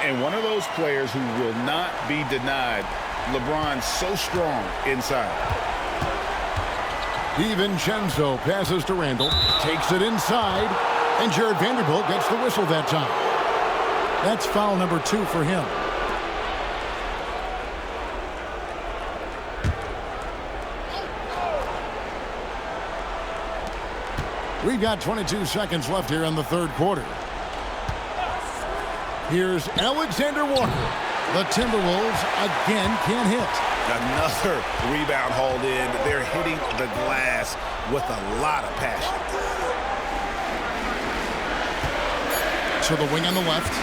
And one of those players who will not be denied. LeBron's so strong inside. DiVincenzo passes to Randall. Takes it inside. And Jared Vanderbilt gets the whistle that time. That's foul number 2 for him. We've got 22 seconds left here in the third quarter. Here's Alexander Walker. The Timberwolves again can't hit. Another rebound hauled in. They're hitting the glass with a lot of passion. To the wing on the left.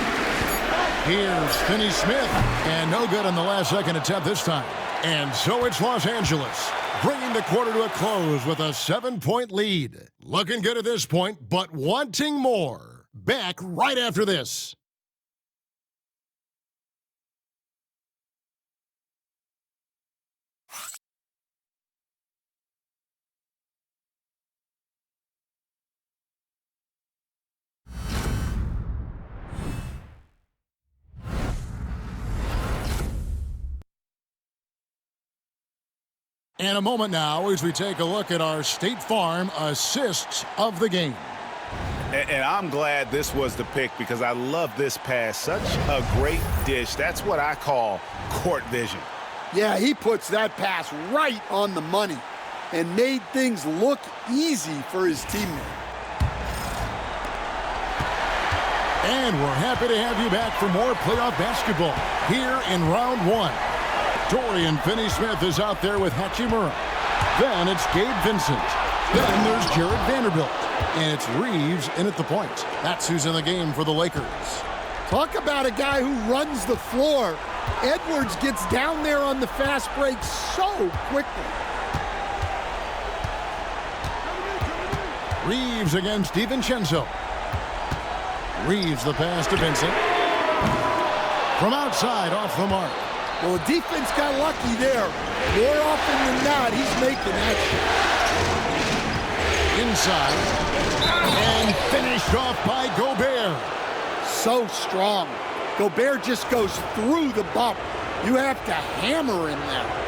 Here's Finney-Smith. And no good on the last second attempt this time. And so it's Los Angeles, bringing the quarter to a close with a 7-point lead. Looking good at this point, but wanting more. Back right after this. And a moment now as we take a look at our State Farm assists of the game. And I'm glad this was the pick because I love this pass. Such a great dish. That's what I call court vision. Yeah, he puts that pass right on the money and made things look easy for his teammate. And we're happy to have you back for more playoff basketball here in round 1. Dorian Finney-Smith is out there with Hachimura. Then it's Gabe Vincent. Then there's Jared Vanderbilt. And it's Reeves in at the point. That's who's in the game for the Lakers. Talk about a guy who runs the floor. Edwards gets down there on the fast break so quickly. Reeves against DiVincenzo. Reeves the pass to Vincent. From outside, off the mark. Well, the defense got lucky there. More often than not, he's making that shot. Inside. And finished off by Gobert. So strong. Gobert just goes through the bump. You have to hammer him there.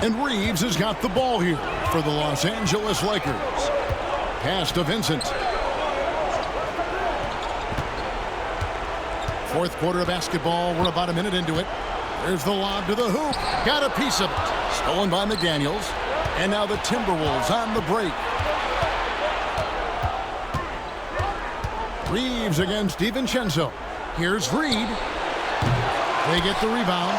And Reeves has got the ball here for the Los Angeles Lakers. Pass to Vincent. Fourth quarter of basketball. We're about a minute into it. There's the lob to the hoop. Got a piece of it. Stolen by McDaniels. And now the Timberwolves on the break. Reeves against DiVincenzo. Here's Reed. They get the rebound.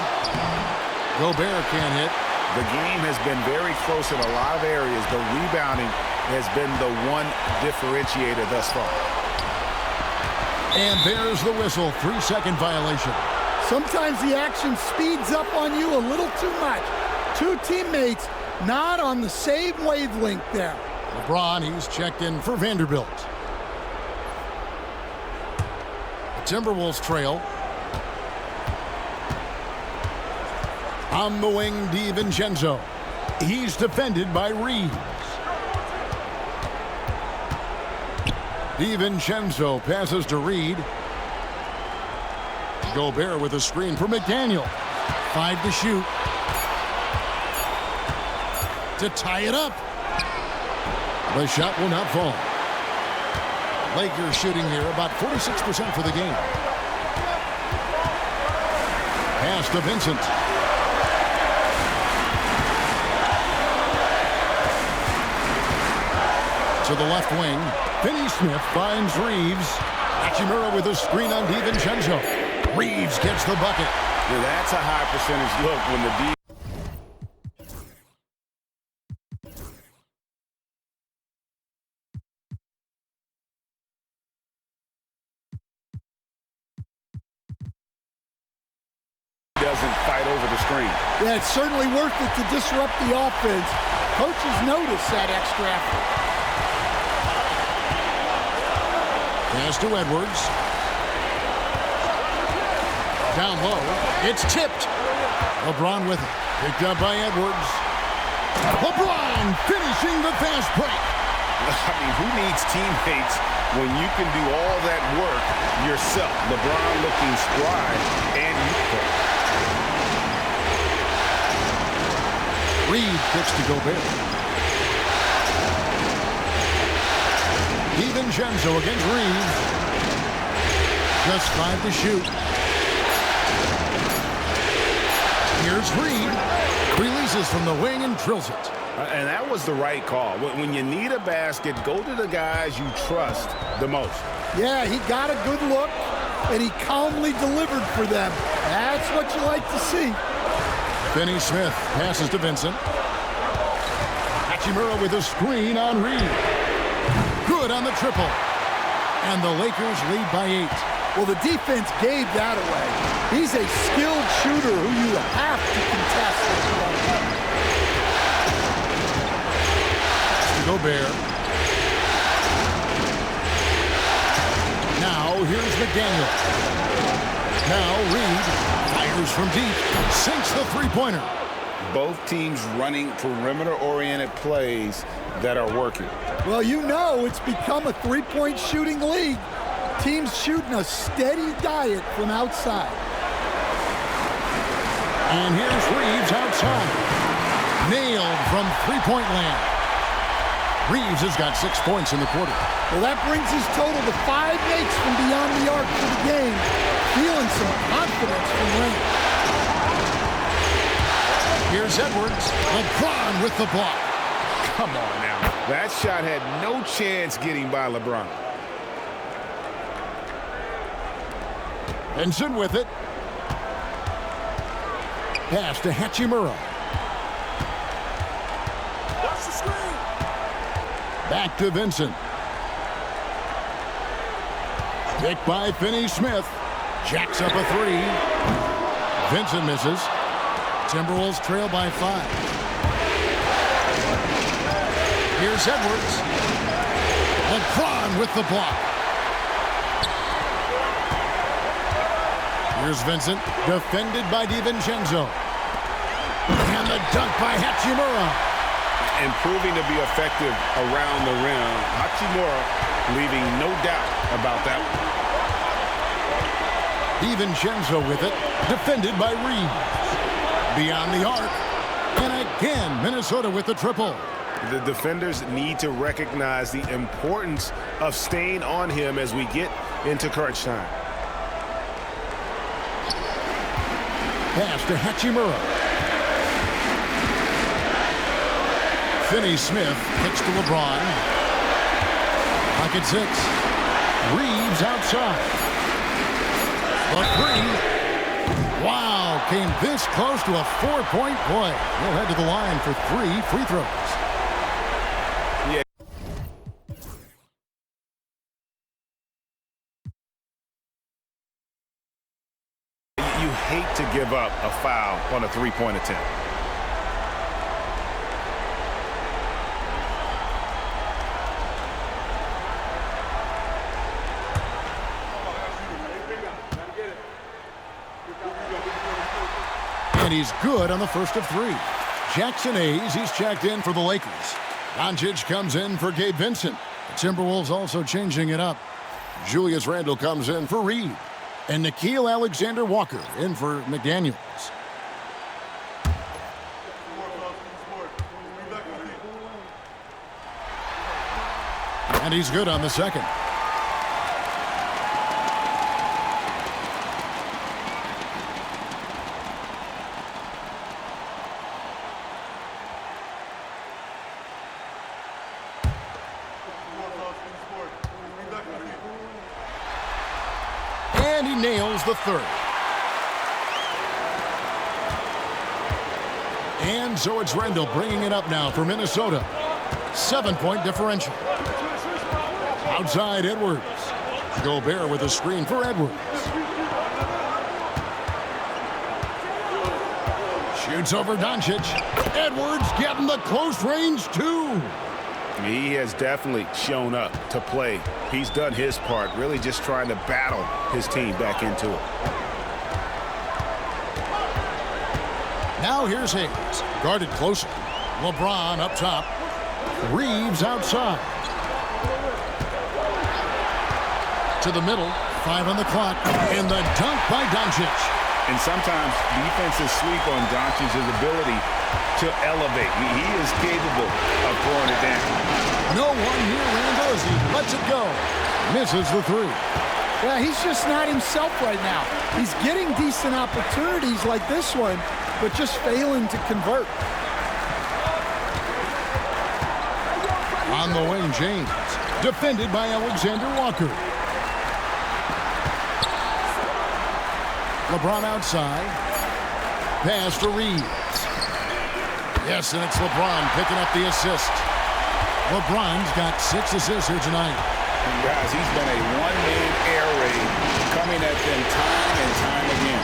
Gobert can't hit. The game has been very close in a lot of areas, but rebounding has been the one differentiator thus far. And there's the whistle. 3-second violation. Sometimes the action speeds up on you a little too much. Two teammates not on the same wavelength there. LeBron, he's checked in for Vanderbilt. The Timberwolves trail. On the wing, DiVincenzo. He's defended by Reeves. DiVincenzo passes to Reed. Gobert with a screen for McDaniel. 5 to shoot. To tie it up. The shot will not fall. Lakers shooting here about 46% for the game. Pass to Vincent. To the left wing. Finney Smith finds Reeves. Hachimura with a screen on DiVincenzo. Reeves gets the bucket. Yeah, that's a high percentage look when the doesn't fight over the screen. Yeah, it's certainly worth it to disrupt the offense. Coaches notice that extra effort. Pass to Edwards. Down low. It's tipped. LeBron with it. Picked up by Edwards. LeBron finishing the fast break. I mean, who needs teammates when you can do all that work yourself? LeBron looking spry and youthful. Reed kicks to Gobert. DiVincenzo against Reeves. Just 5 to shoot. Here's Reed. Releases from the wing and drills it. And that was the right call. When you need a basket, go to the guys you trust the most. Yeah, he got a good look, and he calmly delivered for them. That's what you like to see. Finney Smith passes to Vincent. Hachimura with a screen on Reed. Good on the triple. And the Lakers lead by 8. Well, the defense gave that away. He's a skilled shooter who you have to contest. Gobert. Now here's McDaniel. Now Reed fires from deep. Sinks the three-pointer. Both teams running perimeter-oriented plays that are working. Well, you know it's become a three-point shooting league. Teams shooting a steady diet from outside. And here's Reeves outside. Nailed from three-point land. Reeves has got 6 points in the quarter. Well, that brings his total to 5 makes from beyond the arc for the game. Feeling some confidence from range. Here's Edwards. LeBron with the block. Come on now. That shot had no chance getting by LeBron. Vincent with it. Pass to Hachimura. Watch the screen. Back to Vincent. Picked by Finney Smith. Jacks up a 3. Vincent misses. Timberwolves trail by 5. Here's Edwards. LeBron with the block. Here's Vincent, defended by DiVincenzo. And the dunk by Hachimura. And proving to be effective around the rim. Hachimura leaving no doubt about that one. DiVincenzo with it, defended by Reeves. Beyond the arc. And again, Minnesota with the triple. The defenders need to recognize the importance of staying on him as we get into crunch time. Pass to Hachimura. Finney Smith kicks to LeBron. Pocket 6. Reeves outside. The 3. Wow, came this close to a 4-point play. He'll head to the line for 3 free throws. You hate to give up a foul on a three-point attempt. And he's good on the first of 3. Jackson Hayes, he's checked in for the Lakers. Doncic comes in for Gabe Vincent. The Timberwolves also changing it up. Julius Randle comes in for Reed. And Nickeil Alexander-Walker in for McDaniels. And he's good on the second. And he nails the third. And so it's Randall bringing it up now for Minnesota. 7-point differential. Outside Edwards. Gobert with a screen for Edwards. Shoots over Doncic. Edwards getting the close range too. He has definitely shown up to play. He's done his part, really just trying to battle his team back into it. Now here's Hayes. Guarded closer. LeBron up top. Reeves outside. To the middle. 5 on the clock. And the dunk by Doncic. And sometimes defenses sleep on Doncic's ability to elevate. He is capable of throwing it down. No one near Randall as he lets it go. Misses the three. Yeah, he's just not himself right now. He's getting decent opportunities like this one, but just failing to convert. On the wing, James. Defended by Alexander Walker. LeBron outside. Pass to Reeves. Yes, and it's LeBron picking up the assist. LeBron's got 6 assists here tonight. And guys, he's been a one-man air raid coming at them time and time again.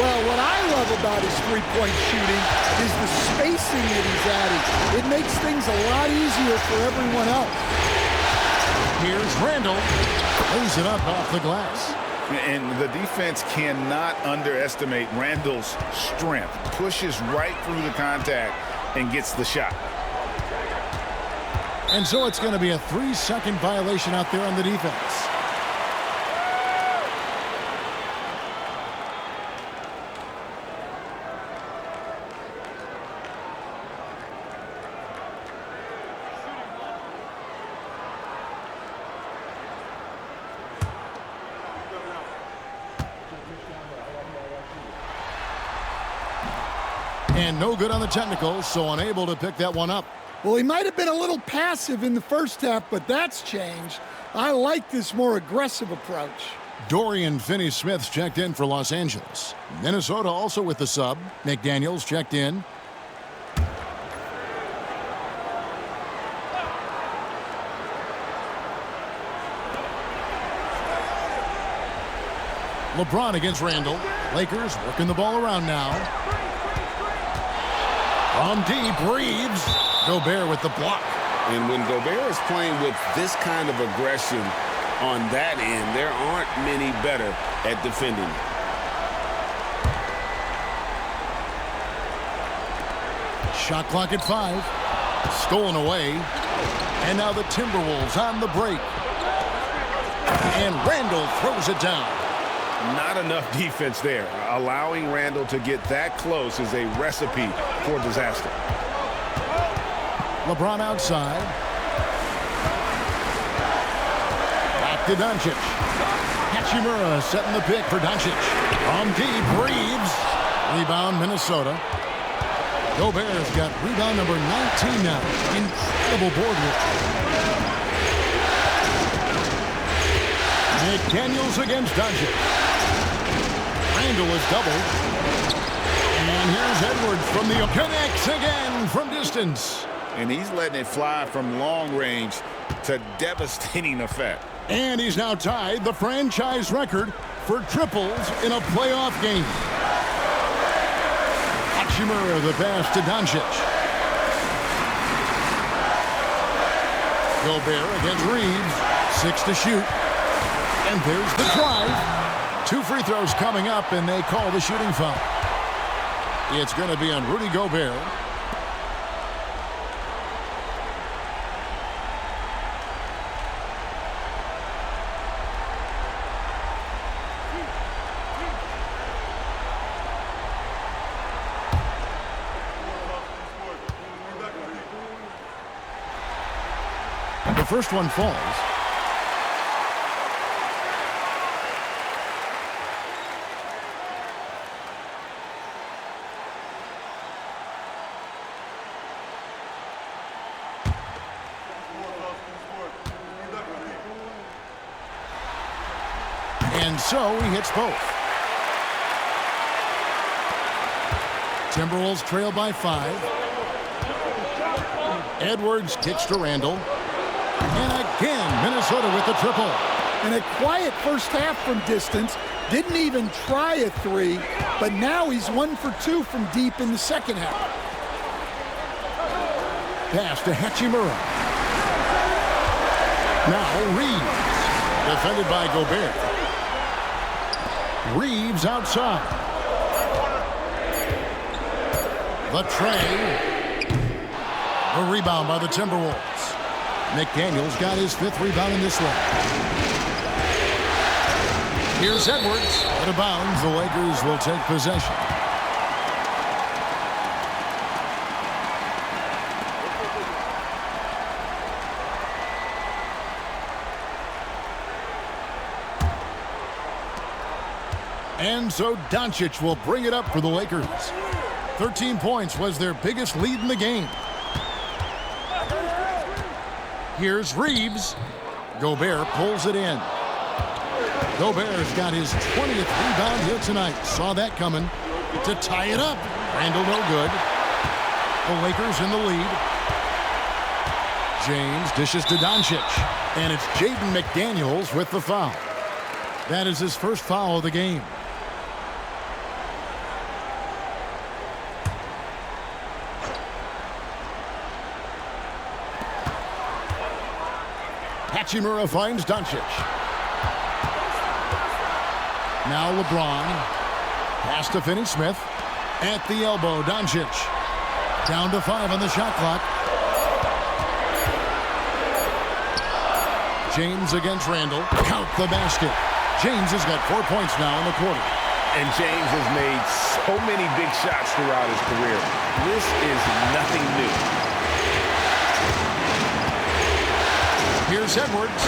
Well, what I love about his three-point shooting is the spacing that he's adding. It makes things a lot easier for everyone else. Here's Randall. Lays it up off the glass. And the defense cannot underestimate Randall's strength. Pushes right through the contact and gets the shot. And so it's going to be a 3-second violation out there on the defense. And no good on the technical, so unable to pick that one up. Well, he might have been a little passive in the first half, but that's changed. I like this more aggressive approach. Dorian Finney-Smith's checked in for Los Angeles. Minnesota also with the sub. McDaniels checked in. LeBron against Randall. Lakers working the ball around now. From deep, Reeves. Gobert with the block. And when Gobert is playing with this kind of aggression on that end, there aren't many better at defending. Shot clock at 5. Stolen away. And now the Timberwolves on the break. And Randall throws it down. Not enough defense there. Allowing Randall to get that close is a recipe for disaster. LeBron outside. Back to Doncic. Hachimura setting the pick for Doncic. From deep, Reeves. Rebound, Minnesota. Gobert's got rebound number 19 now. Incredible board work. McDaniels against Doncic. Randall is doubled. And here's Edwards from the connects again from distance. And he's letting it fly from long range to devastating effect. And he's now tied the franchise record for triples in a playoff game. Hachimura the pass to Doncic. Gobert against Reeves. 6 to shoot. And there's the drive. 2 free throws coming up, and they call the shooting foul. It's going to be on Rudy Gobert. first one falls. And so he hits both. Timberwolves trail by 5. Edwards kicks to Randall. And again, Minnesota with the triple. And a quiet first half from distance. Didn't even try a 3, but now he's 1 for 2 from deep in the second half. Pass to Hachimura. Now Reeves. Defended by Gobert. Reeves outside. The tray. A rebound by the Timberwolves. McDaniels got his 5th rebound in this one. Here's Edwards. Out of bounds, the Lakers will take possession. And so Doncic will bring it up for the Lakers. 13 points was their biggest lead in the game. Here's Reeves. Gobert pulls it in. Gobert's got his 20th rebound here tonight. Saw that coming to tie it up. Randall no good. The Lakers in the lead. James dishes to Doncic. And it's Jaden McDaniels with the foul. That is his first foul of the game. Hachimura finds Doncic. Now LeBron. Pass to Finney-Smith. At the elbow, Doncic. Down to 5 on the shot clock. James against Randall. Count the basket. James has got 4 points now in the quarter. And James has made so many big shots throughout his career. This is nothing new. Here's Edwards.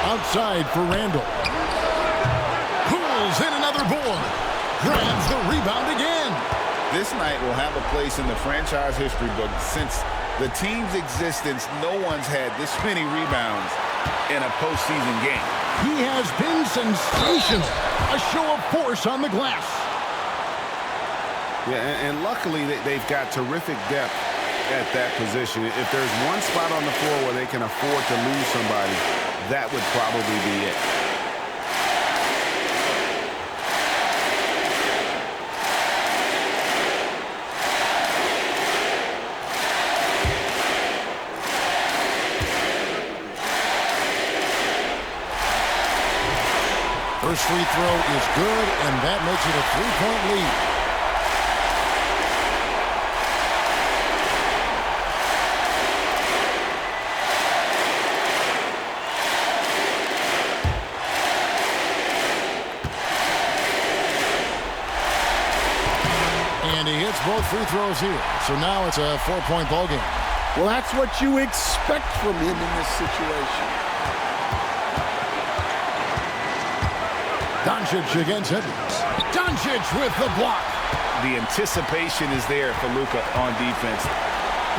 Outside for Randall. Pulls in another board. Grabs the rebound again. This night will have a place in the franchise history book. Since the team's existence, no one's had this many rebounds in a postseason game. He has been sensational. A show of force on the glass. Yeah, and luckily they've got terrific depth at that position. If there's one spot on the floor where they can afford to lose somebody, that would probably be it. First free throw is good, and that makes it a 3-point lead. And he hits both free throws here. So now it's a 4-point ball game. Well, that's what you expect from him in this situation. Doncic against Edwards. Doncic with the block. The anticipation is there for Luka on defense.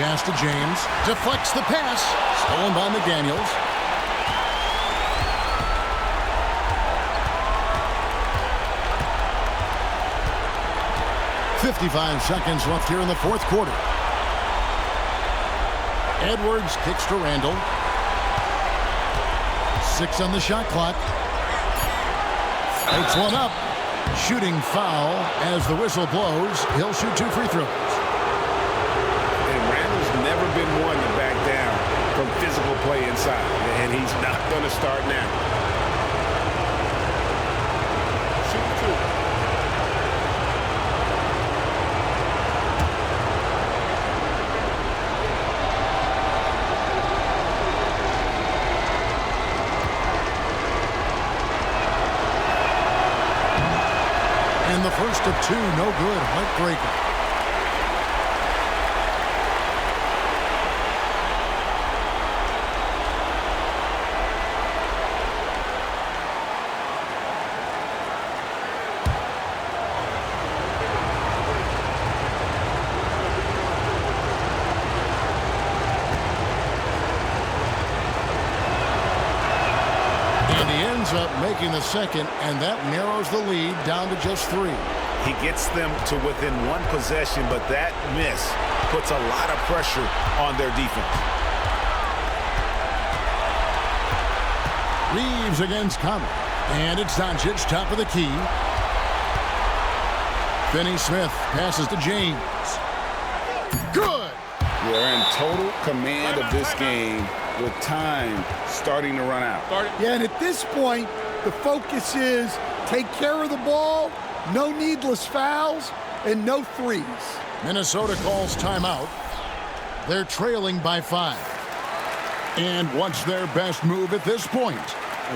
Pass to James. Deflects the pass. Stolen by McDaniels. .55 seconds left here in the fourth quarter. Edwards kicks to Randall. 6 on the shot clock. Takes one up. Shooting foul as the whistle blows. He'll shoot 2 free throws. And Randall's never been one to back down from physical play inside. And he's not going to start now. And the first of 2, no good. Heartbreaker. And he ends up making the second, and that narrows the lead down to just 3. He gets them to within 1 possession, but that miss puts a lot of pressure on their defense. Reeves against Conley. And it's Doncic, top of the key. Finney-Smith passes to James. Good! They're in total command of this game with time starting to run out. Yeah, and at this point, the focus is take care of the ball, no needless fouls, and no threes. Minnesota calls timeout. They're trailing by 5. And what's their best move at this point?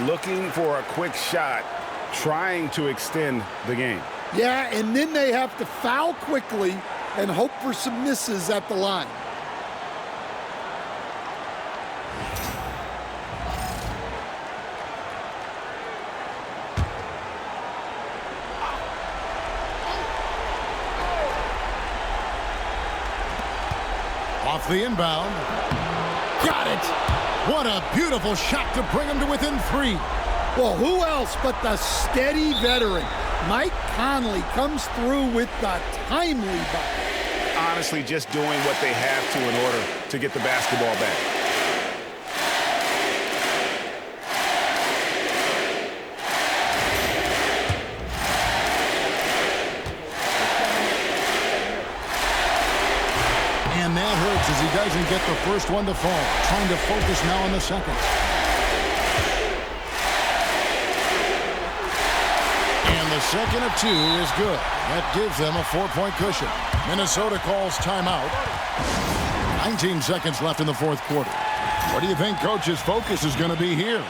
Looking for a quick shot, trying to extend the game. Yeah, and then they have to foul quickly and hope for some misses at the line. Off the inbound. Got it! What a beautiful shot to bring him to within 3. Well, who else but the steady veteran? Mike Conley comes through with the timely bucket. Honestly, just doing what they have to in order to get the basketball back. And that hurts as he doesn't get the first one to fall. Trying to focus now on the second. And the second of 2 is good. That gives them a 4-point cushion. Minnesota calls timeout. 19 seconds left in the fourth quarter. What do you think Coach's focus is going to be here?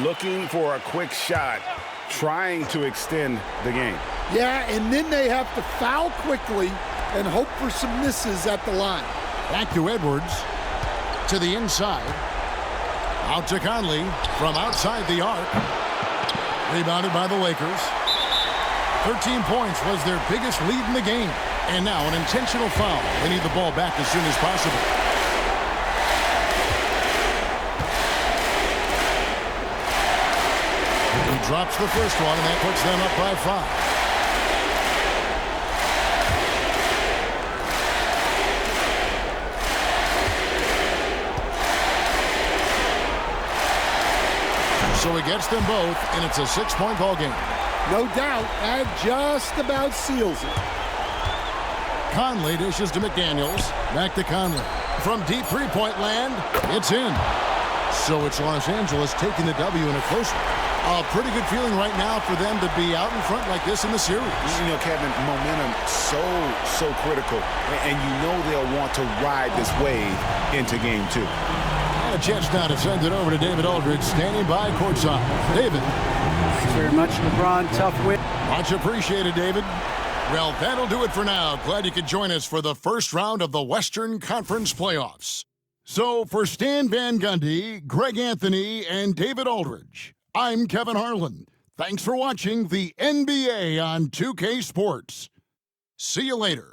Looking for a quick shot, trying to extend the game. Yeah, and then they have to foul quickly and hope for some misses at the line. Back to Edwards. To the inside. Out to Conley from outside the arc. Rebounded by the Lakers. 13 points was their biggest lead in the game. And now an intentional foul. They need the ball back as soon as possible. He drops the first one, and that puts them up by 5. So he gets them both, and it's a 6-point ball game. No doubt, that just about seals it. Conley dishes to McDaniels. Back to Conley. From deep three-point land, it's in. So it's Los Angeles taking the W in a close one. A pretty good feeling right now for them to be out in front like this in the series. You know, Kevin, momentum so critical. And you know they'll want to ride this wave into game 2. A chance now to send it over to David Aldridge, standing by courtside. David. Thanks very much, LeBron. Tough win. Much appreciated, David. Well, that'll do it for now. Glad you could join us for the first round of the Western Conference playoffs. So for Stan Van Gundy, Greg Anthony, and David Aldridge, I'm Kevin Harlan. Thanks for watching the NBA on 2K Sports. See you later.